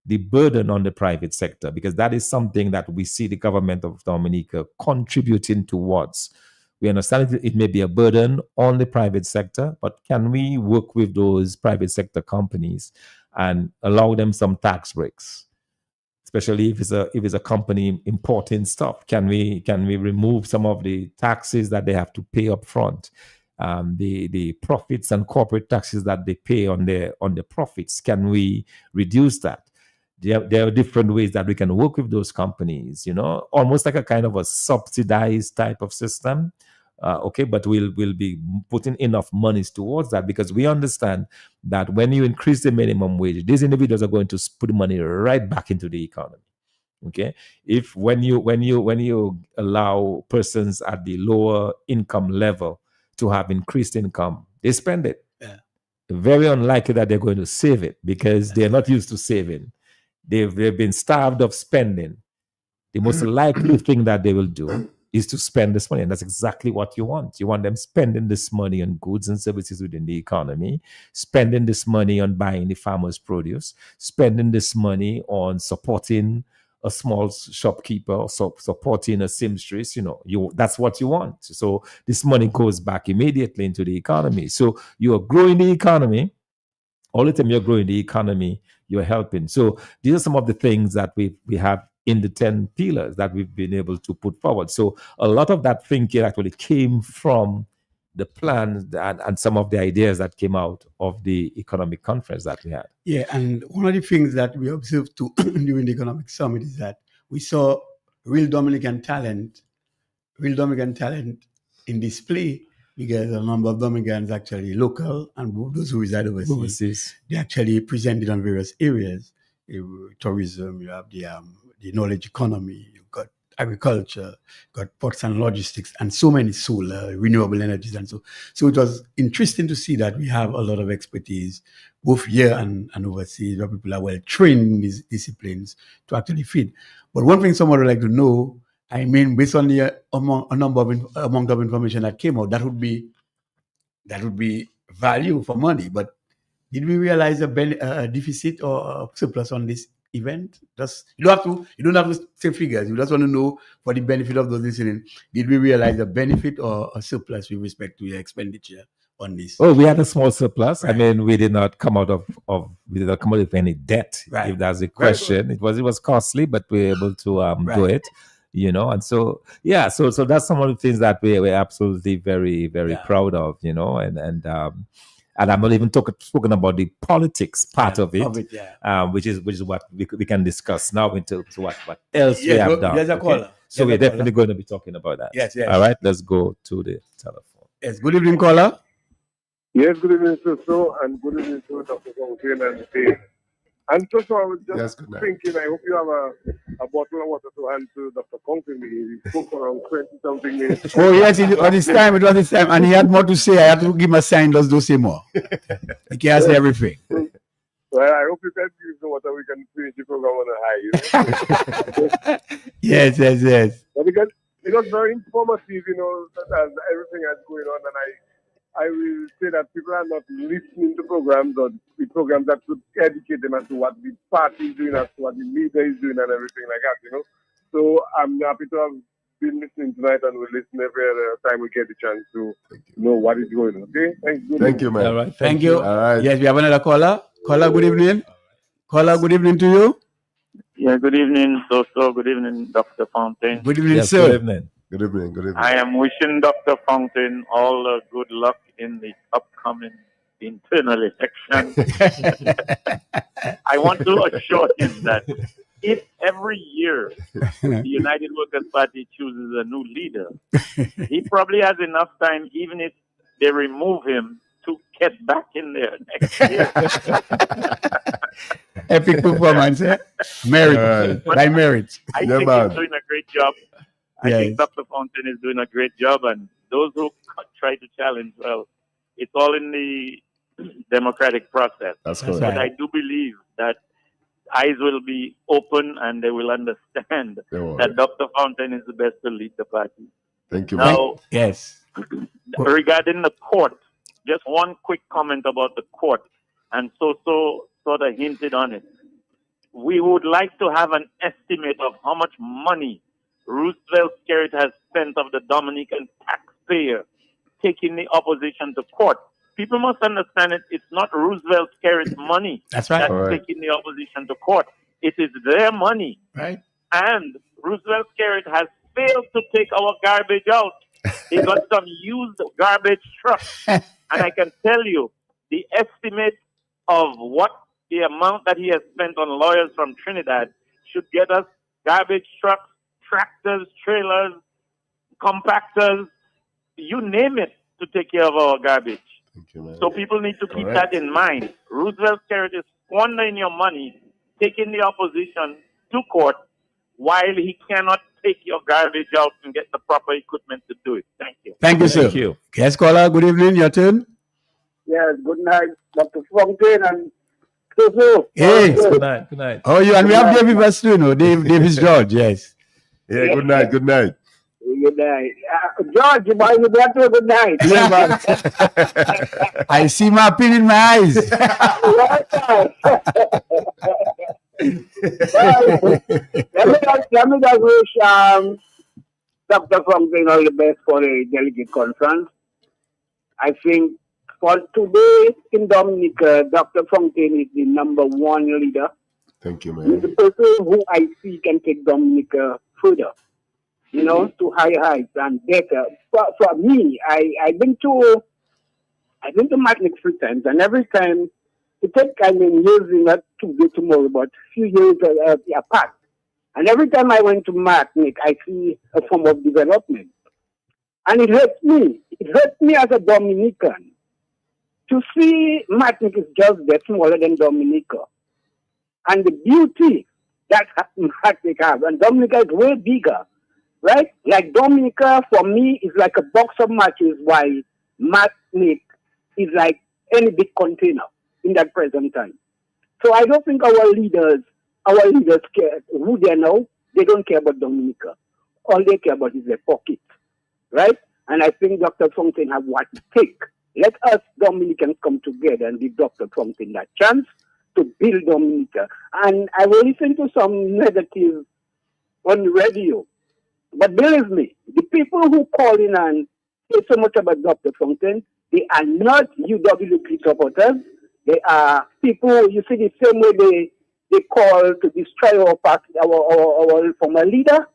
the burden on the private sector, because that is something that we see the government of Dominica contributing towards. We understand it may be a burden on the private sector, but can we work with those private sector companies and allow them some tax breaks? Especially if it's a company importing stuff, can we remove some of the taxes that they have to pay up front, the profits and corporate taxes that they pay on the profits? Can we reduce that? There are different ways that we can work with those companies, almost like a kind of a subsidized type of system. But we'll be putting enough monies towards that, because we understand that when you increase the minimum wage, these individuals are going to put money right back into the economy. Okay, if when you allow persons at the lower income level to have increased income, they spend it. Yeah. Very unlikely that they're going to save it, because they're not used to saving. They've been starved of spending. The most likely thing that they will do is to spend this money. And that's exactly what you want. You want them spending this money on goods and services within the economy, spending this money on buying the farmer's produce, spending this money on supporting a small shopkeeper, or supporting a seamstress. That's what you want. So this money goes back immediately into the economy. So you are growing the economy. All the time you're growing the economy, you're helping. So these are some of the things that we have in the 10 pillars that we've been able to put forward. So a lot of that thinking actually came from the plans and some of the ideas that came out of the economic conference that we had. Yeah, and one of the things that we observed too during the economic summit is that we saw real Dominican talent in display, because a number of Dominicans actually local and those who reside overseas, they actually presented on various areas. Tourism, you have the knowledge economy, you've got agriculture, got ports and logistics, and so many solar, renewable energies. And so it was interesting to see that we have a lot of expertise, both here and overseas, where people are well trained in these disciplines to actually feed. But one thing someone would like to know, based on the amount of information that came out, that would be value for money. But did we realize a deficit or a surplus on this event? You don't have to say figures. You just want to know, for the benefit of those listening, did we realize a benefit or a surplus with respect to your expenditure on this? Oh, we had a small surplus. Right. We did not come out with any debt. Right. If that's the question, it was costly, but we were able to do it. And so so that's some of the things that we're absolutely very, very proud of. And I'm not even spoken about the politics part of it, which is what we can discuss now into what else we have done. There's a caller. So we're definitely going to be talking about that. Yes. All right, let's go to the telephone. Yes, good evening, caller. Yes, good evening, sir, and good evening to Dr. Fountain and the team. And so I was just Yes, good night. thinking, I hope you have a bottle of water to hand to Dr. Fountain. He spoke for around 20-something minutes. Oh, yes, it was his time. It was his time. And he had more to say. I had to give him a sign. Let's do say more. He can't say everything. Well, I hope you can give the water. We can finish the program on a high. You know? Yes. But because it was very informative, you know, and everything that's going on. And I will say that people are not listening to programs or the programs that could educate them as to what the party is doing, as to what the leader is doing, and everything like that, you know. So I'm happy to have been listening tonight, and we'll listen every other time we get the chance to know what is going on. Okay? Thanks. Thank you, man. All right. Thank you. All right. Yes, we have another caller. Caller, good evening. Caller, good evening to you. Yeah, good evening, Soso. Good evening, Dr. Fountain. Good evening, Yes, sir. good evening. Good evening. Good evening. I am wishing Dr. Fountain all good luck in the upcoming internal election. I want to assure him that if every year the United Workers' Party chooses a new leader, he probably has enough time, even if they remove him, to get back in there next year. Epic performance, eh? Merit. Right. By merit. I Yeah, think man. he's doing a great job. I Yes. think Dr. Fountain is doing a great job, and those who try to challenge, well, it's all in the democratic process. That's That's correct. But I do believe that eyes will be open and they will understand They will. that Dr. Fountain is the best to lead the party. Thank you, man. Now, Yes. regarding the court, just one quick comment about the court, and so sort of hinted on it. We would like to have an estimate of how much money Roosevelt Skerrit has spent of the Dominican taxpayer taking the opposition to court. People must understand it's not Roosevelt Skerrit's money That's right. that's All right. taking the opposition to court. It is their money. Right. And Roosevelt Skerrit has failed to take our garbage out. He got some used garbage trucks. And I can tell you, the estimate of what the amount that he has spent on lawyers from Trinidad should get us garbage trucks, tractors, trailers, compactors, you name it, to take care of our garbage. Thank you, man. So people need to keep Correct. that in mind. Roosevelt Skerrit is squandering your money, taking the opposition to court, while he cannot take your garbage out and get the proper equipment to do it. Thank you. Thank you, sir. Thank you. Yes, caller, good evening. Your turn. Yes, good night, Dr. Fountain and Soso. Hey. Good night. Good night. Oh, you and we have David Vastu, you know, Davis George, yes. Yeah, good night. Good night. Good night. George, you boy, you got to good night. Yeah, man. I see my pin in my eyes. Let me just wish Dr. Fountain all the best for the delegate conference. I think for today in Dominica, Dr. Fountain is the number one leader. Thank you, He's man. the person who I see can take Dominica further, you know, to higher heights and better. For me, I've been to Martinique 3 times, and every time it takes years, not today, tomorrow, but few years apart. And every time I went to Martinique, I see a form of development. And it hurts me. It hurts me as a Dominican to see Martinique is just that smaller than Dominica. And the beauty that Martinique has, and Dominica is way bigger, right? Like Dominica, for me, is like a box of matches, while Martinique is like any big container in that present time. So I don't think our leaders care who they know. They don't care about Dominica. All they care about is their pocket, right? And I think Dr. Fountain have what it takes. Let us Dominicans come together and give Dr. Fountain that chance to build Dominica. And I will listen to some negative on the radio. But believe me, the people who call in and say so much about Dr. Fountain, they are not UWP supporters. They are people, you see, the same way they call to destroy our party, our former leader.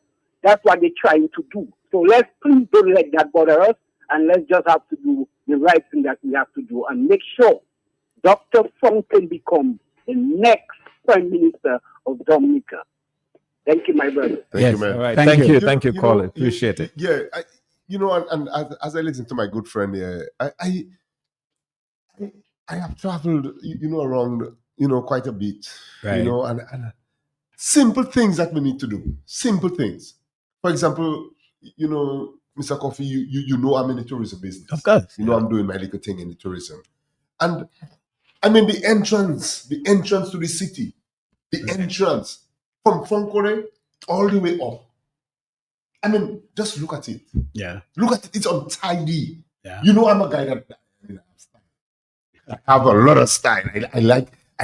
That's what they're trying to do. So please don't let that bother us, and let's just have to do the right thing that we have to do and make sure Dr. Fountain become the next Prime Minister of Dominica. Thank you, my brother. Thank Yes. you, man. All right. Thank Thank you. you. Thank you, know, caller. Appreciate it. Yeah, and as I listen to my good friend here, I have traveled, around quite a bit. Right. And simple things that we need to do. Simple things. For example, Mr. Coffee, you know I'm in the tourism business. Of course. I'm doing my little thing in the tourism. And I mean the entrance to the city, the entrance from Fonkore all the way up. I mean, just look at it. Yeah. Look at it. It's untidy. Yeah. I'm a guy that I have a lot of style. I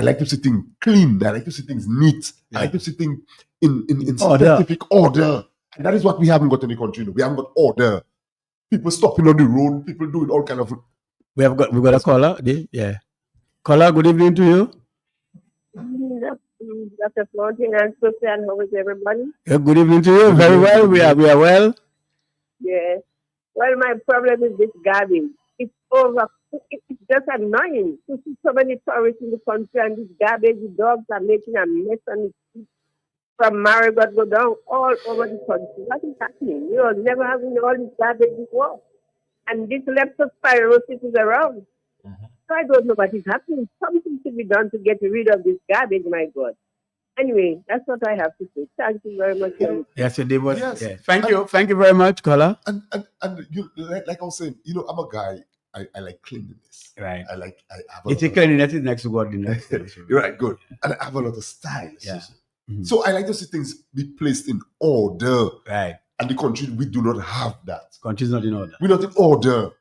like to see things clean. I like to see things neat. Yeah. I like to see things in Order. specific order. And that is what we haven't got in the country. We haven't got order. People stopping on the road. People doing all kind of. We got a caller. Yeah. Caller, good evening to you. Dr. Florentine and Susan, how is everybody? Yeah, good evening to you. Very well. We are well. Yes. Well, my problem is this garbage. It's just annoying to see so many tourists in the country and this garbage, the dogs are making a mess and it's from Marigot go down all over the country. What is happening? Never having all this garbage before. And this leptospirosis is around. So I don't know what is happening. Something should be done to get rid of this garbage, my God. Anyway, that's what I have to say. Thank you very much. Yes, it was. Yes. Yeah. Thank you very much, caller. And you, like I was saying, I'm a guy. I like cleanliness. Right. I have It's a cleanliness is next to godliness. You're right, good. And I have a lot of style. Yeah. Mhm. So I like to see things be placed in order. Right. And the country, we do not have that. Country's not in order. We're not in order.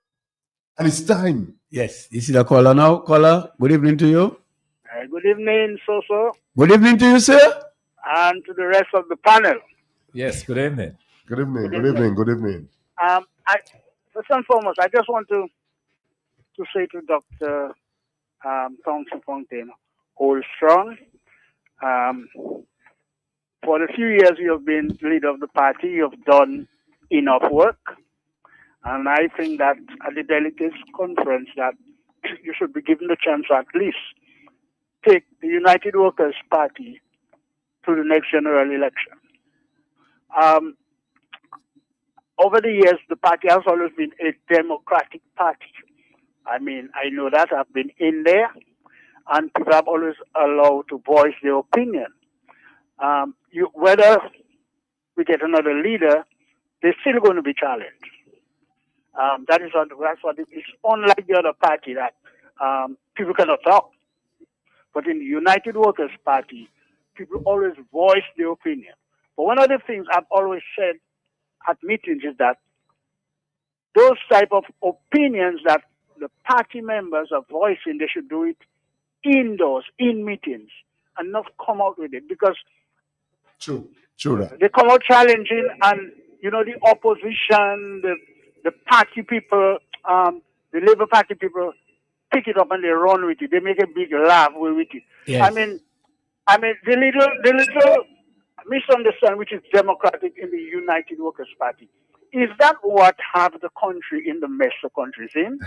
And it's time. Yes. This is the caller now. Caller, good evening to you. Good evening, Soso, Good evening to you, sir. and to the rest of the panel. Yes, good evening. Good evening, good evening, good evening. First and foremost, I just want to say to Dr. Thompson Fontaine, hold strong. For the few years you have been leader of the party, you have done enough work. And I think that at the delegates conference that you should be given the chance to at least take the United Workers' Party to the next general election. Over the years, the party has always been a democratic party. I mean, I know that. I've been in there, and people have always allowed to voice their opinion. Whether we get another leader, they're still going to be challenged. That's what it's unlike the other party that people cannot talk. But in the United Workers' Party, people always voice their opinion. But one of the things I've always said at meetings is that those type of opinions that the party members are voicing, they should do it indoors, in meetings, and not come out with it. Because True that. they come out challenging, and the opposition, the party people, the Labour Party people pick it up and they run with it. They make a big laugh with it. Yes. I mean, the little misunderstanding which is democratic in the United Workers' Party. Is that what have the country in the mess the country's in?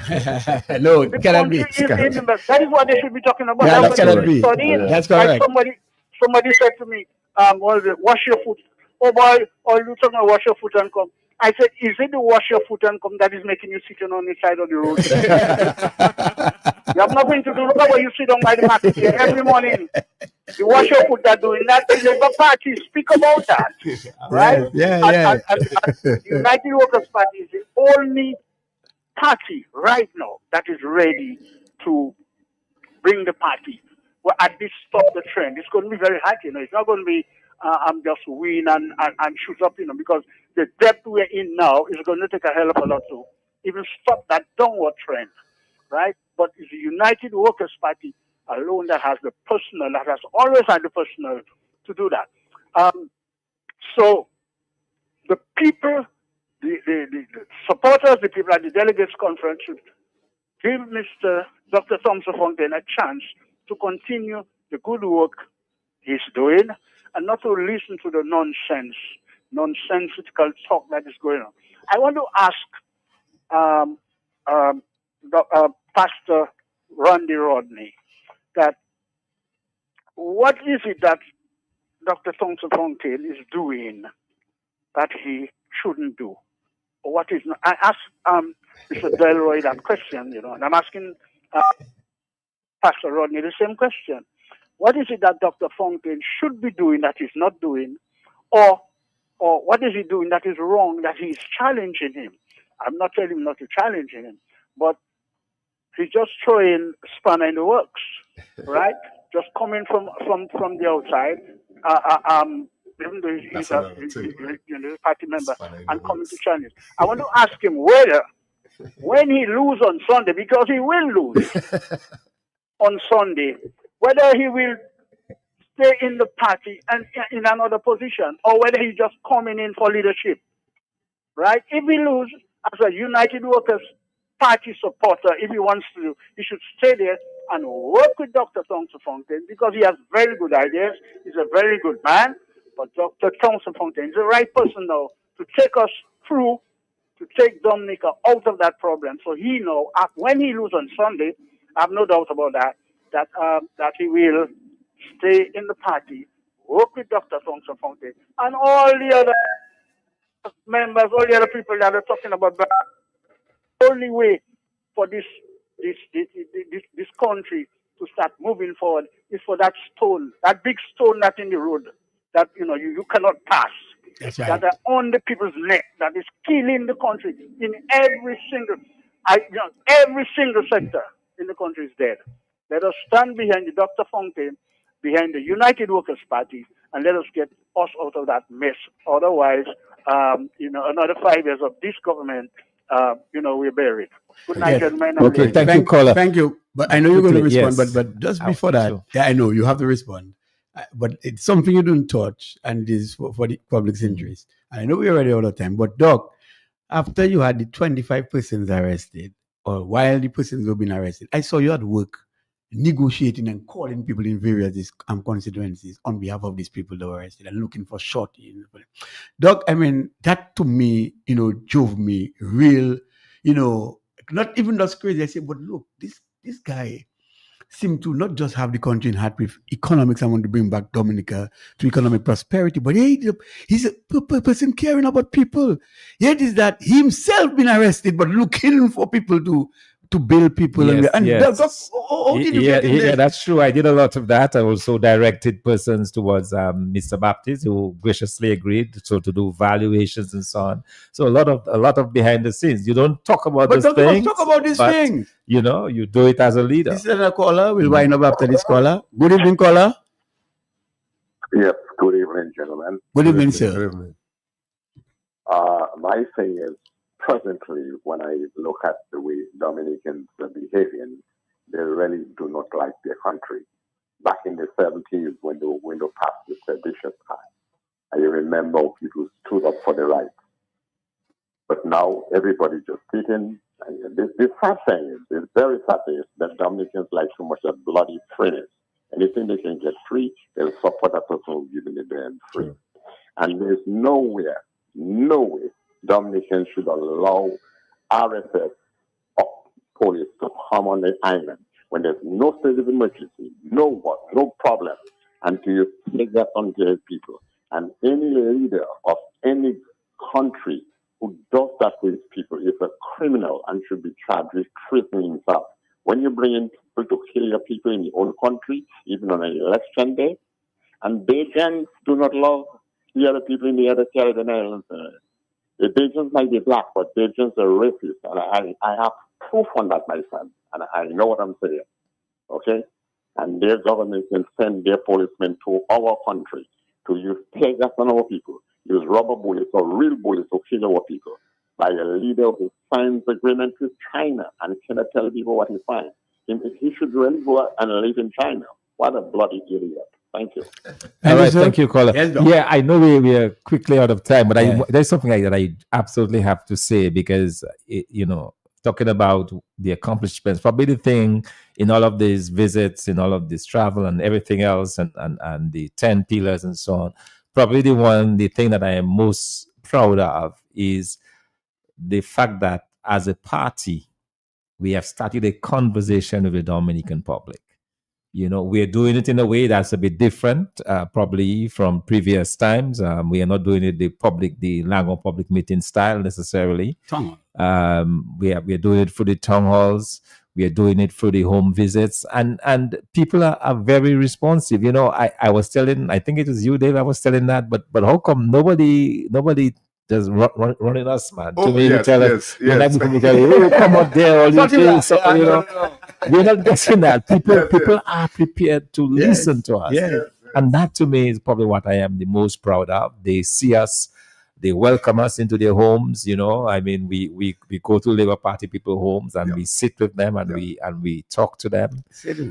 No, it cannot be. Country is in the mess. That is what they should be talking about. Yeah, that That's what cannot they be. should study. That's Like correct. somebody said to me, wash your foot. Oh boy, or you talking about wash your foot and come. I said, is it the wash your foot and come that is making you sitting on the side of the road? You have nothing to do. Look at where you sit on by the market here every morning. The wash your foot are doing that. The Labour Party speak about that, right? Yeah. And the United Workers' Party is the only party right now that is ready to bring the party. Well, at least stop the trend. It's going to be very hard, It's not going to be I'm just win and shoot up, because the depth we're in now is going to take a hell of a lot to even stop that downward trend, right? But it's the United Workers' Party alone that has the personnel, that has always had the personnel to do that. So the people, the supporters, the people at the delegates conference should give Mr. Dr. Thompson Fontaine a chance to continue the good work he's doing and not to listen to the nonsensical talk that is going on. I want to ask Pastor Randy Rodney that what is it that Dr. Thompson Fontaine is doing that he shouldn't do? Or what is not? I asked Mr. Delroy that question, and I'm asking Pastor Rodney the same question. What is it that Dr. Fontaine should be doing that he's not doing? Or what is he doing that is wrong that he's challenging him? I'm not telling him not to challenge him, but he's just throwing spanner in the works, right? Just coming from the outside, even though he's That's a another thing, right? party member, Spanner in the and coming works. to challenge. I want to ask him whether, when he lose on Sunday, because he will lose on Sunday, whether he will stay in the party and in another position, or whether he's just coming in for leadership, right? If he lose as a United Workers Party supporter, if he wants to, he should stay there and work with Dr. Thompson Fontaine because he has very good ideas. He's a very good man, but Dr. Thompson Fontaine is the right person now to take us through, to take Dominica out of that problem. So he know when he loses on Sunday, I have no doubt about that he will stay in the party, work with Dr. Thompson Fontaine, and all the other members, all the other people that are talking about that. The only way for this country to start moving forward is for that stone, that big stone that's in the road that you cannot pass. That's right. That are on the people's neck, that is killing the country in every single sector in the country is dead. Let us stand behind the Dr. Fontaine, behind the United Workers Party, and let us get us out of that mess. Otherwise, another 5 years of this government, we're buried. Good night, Yes. gentlemen. Okay, thank you, caller. Thank you. But I know you're going to Quickly, respond, yes. but just Oh, before that, sure. yeah, I know you have to respond. But it's something you don't touch, and it is for the public's interest. And I know we're already out of time, but Doc, after you had the 25 persons arrested, or while the persons were being arrested, I saw you at work negotiating and calling people in various constituencies on behalf of these people that were arrested and looking for shorty. Doc, I mean, that to me, drove me real, not even just crazy. I said, but look, this guy seemed to not just have the country in heart with economics. I want to bring back Dominica to economic prosperity, but he's a person caring about people. Yet is that he himself been arrested, but looking for people to build people. Yes, yes. Doc, how did you get in Yeah, there? that's true. I did a lot of that. I also directed persons towards Mr. Baptist, who graciously agreed to do valuations and so on. So a lot of behind the scenes. You don't talk about But those things. talk about these but, things. You do it as a leader. This is a caller. We'll wind up after this caller. Good evening, caller. Yes, good evening, gentlemen. Good evening, sir. Good evening. My thing is, presently, when I look at the way Dominicans are behaving, they really do not like their country. Back in the 70s, when they passed the Sedition Act, I remember people stood up for the rights. But now everybody just sitting. This sad thing is, it's very sad thing is that Dominicans like so much of bloody freeness. Anything they can get free, they'll support that person who's giving it them free. Sure. And there's no way Dominicans should allow RSS or police to come on the island when there's no state of emergency, no problem, until you take that on their people. And any leader of any country who does that with people is a criminal and should be charged with treason himself. When you bring in people to kill your people in your own country, even on an election day, and Bajans do not love the other people in the other Caribbean islands. The Bajans might be black, but Bajans are racist. And I have proof on that, my son. And I know what I'm saying. Okay? And their government can send their policemen to our country to use tear gas on our people, use rubber bullets or real bullets to kill our people by a leader who signs agreement with China and cannot tell people what he finds. He should really go and live in China. What a bloody idiot. Thank you. All right, thank you, caller. Yes, Doc. Yeah, I know we are quickly out of time, but Yeah. there's something that I absolutely have to say because, talking about the accomplishments, probably the thing in all of these visits, in all of this travel and everything else, and the 10 pillars and so on, probably the thing that I am most proud of is the fact that as a party, we have started a conversation with the Dominican public. We're doing it in a way that's a bit different, probably from previous times. We are not doing it the Lango public meeting style necessarily. Tongue. We are doing it through the town halls. We are doing it through the home visits, and people are very responsive. You know, I was telling, I think it was you, Dave. I was telling that, but how come nobody does running us, man? Oh, to me, yes, tell yes, us, when yes. everybody tell you, oh, come out there, all these things, so, you know, we're not getting that. People are prepared to listen to us. Yes. And that to me is probably what I am the most proud of. They see us, they welcome us into their homes. You know, I mean, we go to Labour Party people homes and we sit with them and we talk to them,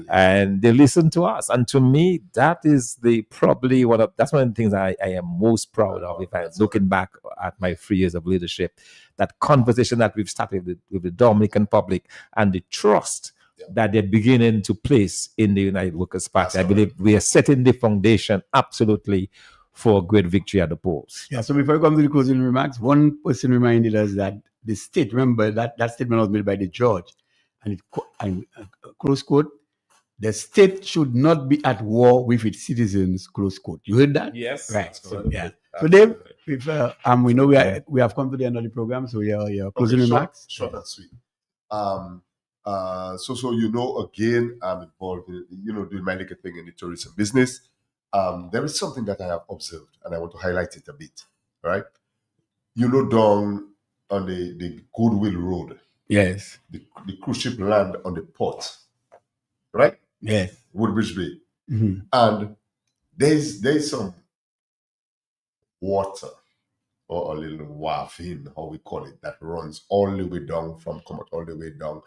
and they listen to us. And to me, that is probably that's one of the things I am most proud of. If I'm looking back at my 3 years of leadership, that conversation that we've started with the Dominican public and the trust that they're beginning to place in the United Workers' Party. I believe we are setting the foundation absolutely for a great victory at the polls. Yeah, so before we come to the closing remarks, one person reminded us that the state, remember that statement was made by the judge, and close quote, the state should not be at war with its citizens, close quote. You heard that? Yes. Right. So, yeah. So Dave, if, we know we have come to the end of the program, so your closing remarks. Short and sweet. So you know, again, I'm involved in, doing my little thing in the tourism business. There is something that I have observed, and I want to highlight it a bit. Right? You know, down on the Goodwill Road. Yes. The cruise ship land on the port. Right? Yes. Woodbridge Bay. Mm-hmm. And there's some water or a little wharfing, how we call it, that runs all the way down all the way down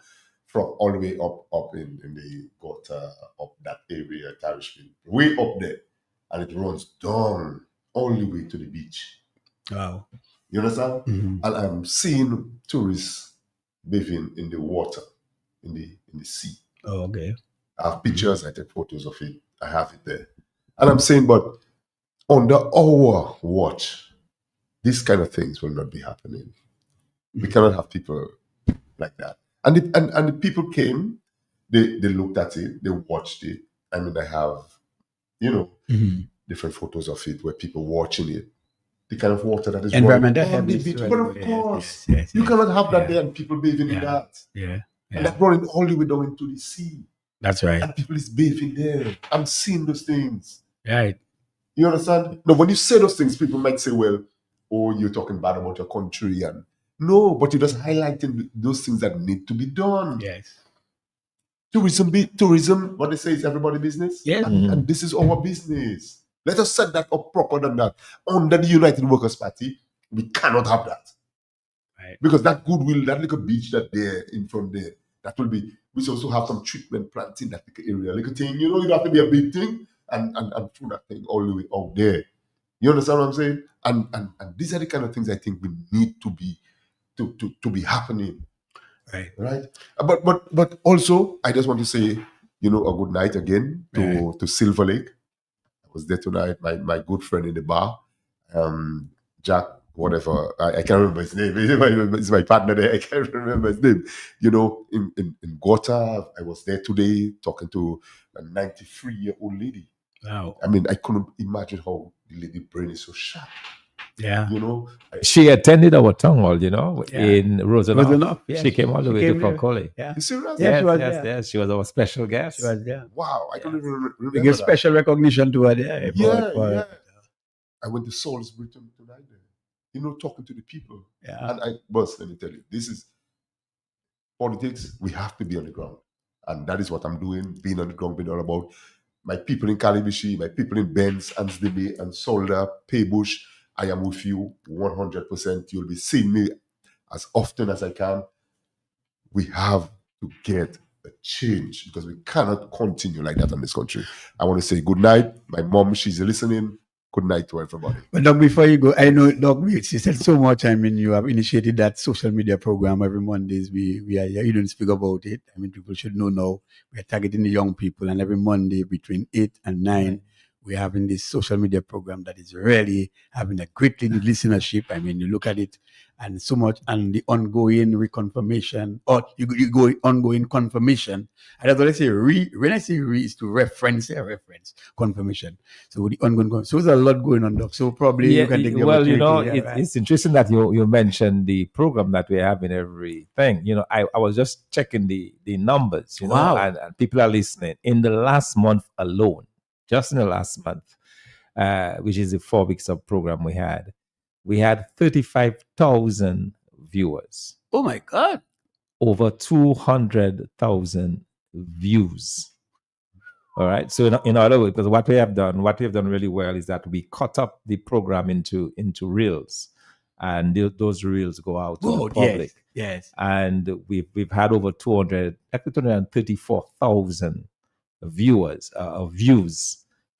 from all the way up in the gutter up that area, Tarishville, way up there, and it runs down all the way to the beach. Wow. You understand? Mm-hmm. And I'm seeing tourists bathing in the water, in the sea. Oh, okay. I have pictures, I take photos of it, I have it there. And I'm saying, but under our watch, these kind of things will not be happening. We cannot have people like that. And the people came, they looked at it, they watched it. I mean, I have, different photos of it where people watching it. The kind of water that is environmental running on the beach. But of course, you cannot have that there and people bathing in that. Yeah. And that's running all the way down into the sea. That's right. And people is bathing there. I'm seeing those things. Right. You understand? Now, when you say those things, people might say, well, oh, you're talking bad about your country. And no, but you're just highlighting those things that need to be done. Yes. Tourism, what they say is everybody's business. Yes. And this is our business. Let us set that up proper than that. Under the United Workers' Party, we cannot have that. Right. Because that goodwill, that little beach that there in front there, that will be, we should also have some treatment plants in that little area. Little thing, you don't have to be a big thing and through that thing all the way out there. You understand what I'm saying? And these are the kind of things I think we need to be happening. Right. But also, I just want to say, a good night again to Silver Lake. I was there tonight. My good friend in the bar, Jack, whatever. I can't remember his name. He's my partner there. I can't remember his name. In Gotha, I was there today talking to a 93-year-old lady. Wow. I mean, I couldn't imagine how the lady brain is so sharp. Yeah. She attended our town hall, in Rosenhoff. Yeah. She came all the way to Concolly. Yeah. You serious? Yes. She was our special guest. She was there. Wow, I don't even remember. We give special recognition to her there. Yeah. I went to Salisbury tonight there. Talking to the people. Yeah. And let me tell you, this is politics. We have to be on the ground. And that is what I'm doing, being on the ground, being all about my people in Calibishi, my people in Benz, Ansdeby, and Solder, Paybush. I am with you 100%. You'll be seeing me as often as I can. We have to get a change because we cannot continue like that in this country. I want to say good night. My mom, she's listening. Good night to everybody. But Doc, before you go, I know, Doc, she said so much. I mean, you have initiated that social media program every Mondays. We are here. You don't speak about it. I mean, people should know now. We are targeting the young people, and every Monday between 8 and 9, we're having this social media program that is really having a great listenership. I mean, you look at it and so much, and the ongoing reconfirmation, or you go ongoing confirmation. And that's what I say. When I say is to reference confirmation. So the ongoing, so there's a lot going on, Doc. So probably you can take the well, opportunity. it's interesting that you mentioned the program that we have in everything. I was just checking the numbers, Wow. and people are listening. In the last month alone, just in the last month, which is the 4 weeks of program we had 35,000 viewers. Oh my God. Over 200,000 views. All right. So in other words, because what we have done really well is that we cut up the program into reels, and those reels go out to the public. Yes. And we've had over 234,000 views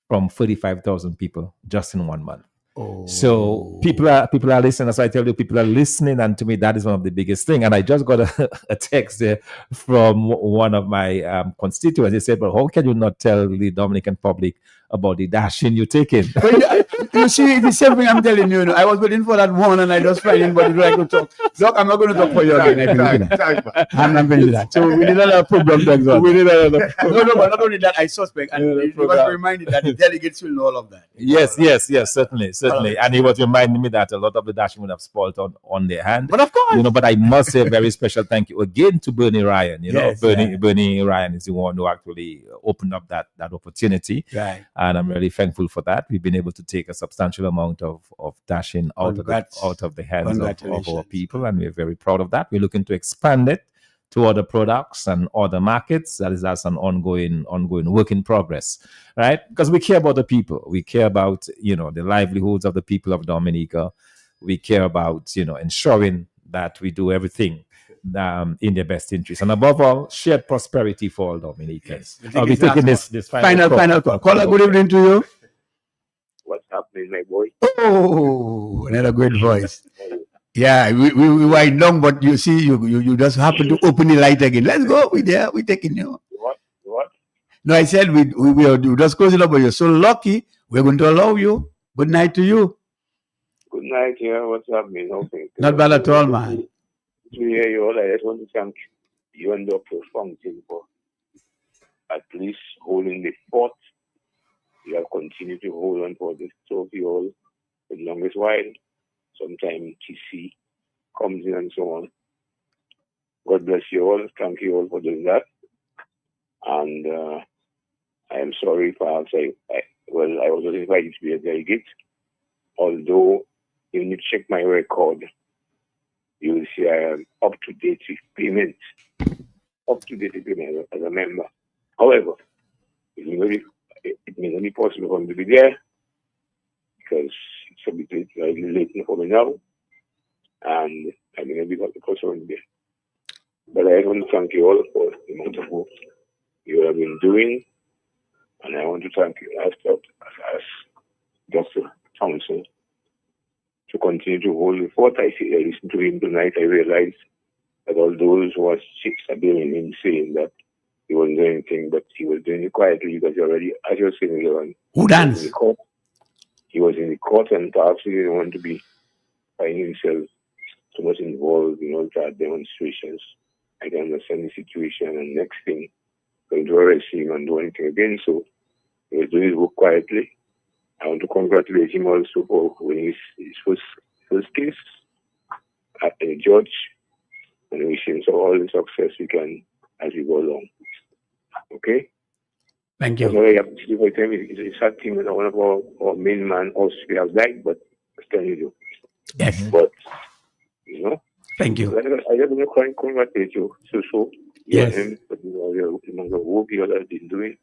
from 35,000 people just in 1 month. Oh. So people are listening. As I tell you, people are listening, and to me, that is one of the biggest thing. And I just got a text there from one of my constituents. They said, "But how can you not tell the Dominican public about the dashing you're taking?" You see, the same thing I'm telling you. I was waiting for that one, and I just find anybody like to talk. Doc, I'm not going to talk for you again. I'm not going to do that. So we need another program to exhaust. No, but not only that, I suspect, and you must be reminded that the delegates will know all of that. Yes, certainly. And he was reminding me that a lot of the dashing would have spoiled on their hand. But of course, but I must say a very special thank you again to Bernie Ryan. Bernie Ryan is the one who actually opened up that opportunity. Right. And I'm really thankful for that. We've been able to take a substantial amount of dashing out of the hands of our people, and we're very proud of that. We're looking to expand it to other products and other markets. That's an ongoing work in progress, right? Because we care about the people. We care about, the livelihoods of the people of Dominica. We care about, ensuring that we do everything in their best interest. And above all, shared prosperity for all Dominicans. Yes. I'll be taking this final call. Caller, good evening to you. What's happening, my boy? Oh, another great voice. Yeah, we wind down, but you see, you just happen to open the light again. Let's go. We're there. We're taking you. What? No, I said we just close it up, but you're so lucky. We're going to allow you. Good night to you. Good night, yeah. What's happening? Okay. Not bad at all, man. To hear you all, I just want to thank you and Dr. Function for at least holding the fort. You have continued to hold on for this trophy all the longest while. Sometimes TC comes in and so on. God bless you all. Thank you all for doing that. And I am sorry if I say, I was not invited to be a delegate. Although, when you check my record, you will see I am up to date with payment. Up to date with payment as a member. However, it may not be possible for me to be there because it's a bit late for me now, and I may not be got the customer there. But I want to thank you all for the amount of work you have been doing, and I want to thank you as Dr. Thompson to continue to hold the fort. I listened to him tonight. I realized that all those who are blaming him saying that he wasn't doing anything, but he was doing it quietly because he already, as you were saying earlier on, who danced? He was in the court, and perhaps he didn't want to be finding himself too much involved in all that demonstrations. I can understand the situation, and next thing, going to arrest him and do anything again. So he was doing his work quietly. I want to congratulate him also for winning his first case at the judge, and wish him all the success we can as we go along. Okay? Thank you. I have to see for him. It's a team with one of our main man also has died, but I'm telling you. Yes. But, Thank you. I just want to congratulate you. So yes. Him, but the amount of work you all have been doing,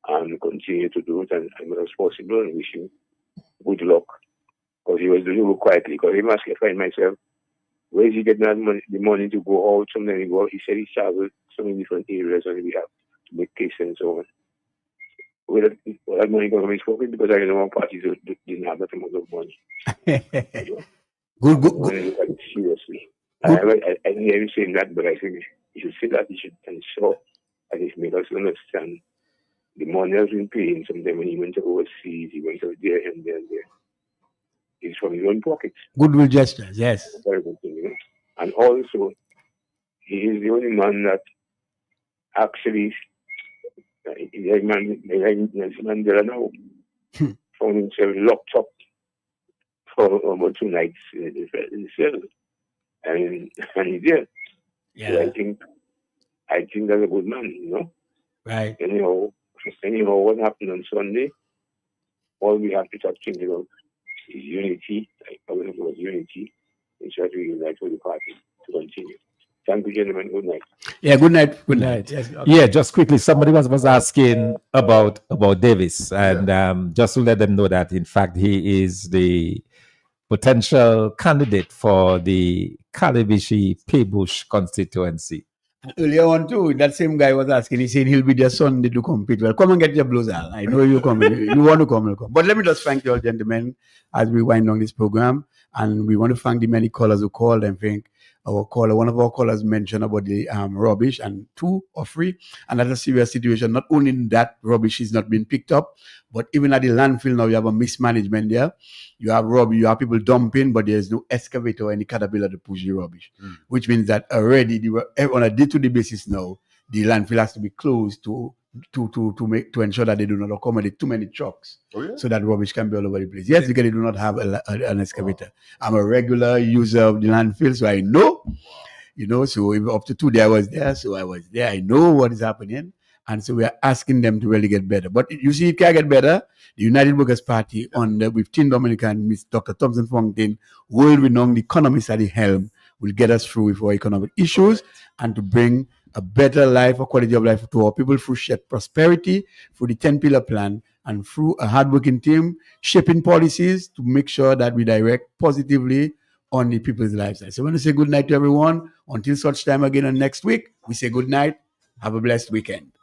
and continue to do it as much as possible, and wish him good luck. Because he was doing it quietly. Because he must find myself, where is he getting the money to go out? Sometimes he said he traveled so many different areas on behalf to make cases and so on. Where that money going to be spoken, because I know parties didn't have that amount of money. Good. Seriously. I didn't hear him saying that, but I think he should say that. He should ensure that he make us understand the money has been paying. Sometimes when he went to overseas, he went out there and there and there. It's from his own pockets. Goodwill gestures, yes. Very good thing, you know. And also, he is the only man that actually, like Mandela now, found himself locked up for about 2 nights in the cell. And he's there. Yeah. So I think that's a good man, you know. Right. Anyhow, what happened on Sunday, all we have to talk about is unity, like I was talking about unity, and try to unite with the party to continue. Thank you, gentlemen. Good night. Yeah, good night. Good night. Yes. Okay. Yeah, just quickly, somebody was asking about Davis, and just to let them know that in fact he is the potential candidate for the Calabishi Pebush constituency. And earlier on too, that same guy was asking. He said he'll be there Sunday to compete. Well, come and get your blues, Al. I know you coming. You want to come, you'll come. But let me just thank you all, gentlemen, as we wind down this program, and we want to thank the many callers who called. And think one of our callers mentioned about the rubbish, and 2 or 3, and that's a serious situation. Not only that rubbish is not being picked up, but even at the landfill now, you have a mismanagement there. You have rubbish, you have people dumping, but there's no excavator or any caterpillar to push the rubbish, which means that already on a day-to-day basis now, the landfill has to be closed to ensure that they do not accommodate too many trucks, so that rubbish can be all over the place. Yes, because they do not have an excavator. I'm a regular user of the landfill, so I know, so if up to 2 days I was there, so I was there. I know what is happening. And so we are asking them to really get better. But you see, it can get better. The United Workers' Party, with Tim Dominic and Miss Dr. Thompson Fontaine, world-renowned economists at the helm, will get us through with our economic issues and to bring a better life, a quality of life to our people through shared prosperity, through the 10-pillar plan, and through a hardworking team shaping policies to make sure that we direct positively on the people's lives. So I want to say good night to everyone. Until such time again on next week, we say good night. Have a blessed weekend.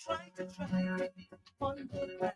Try to on the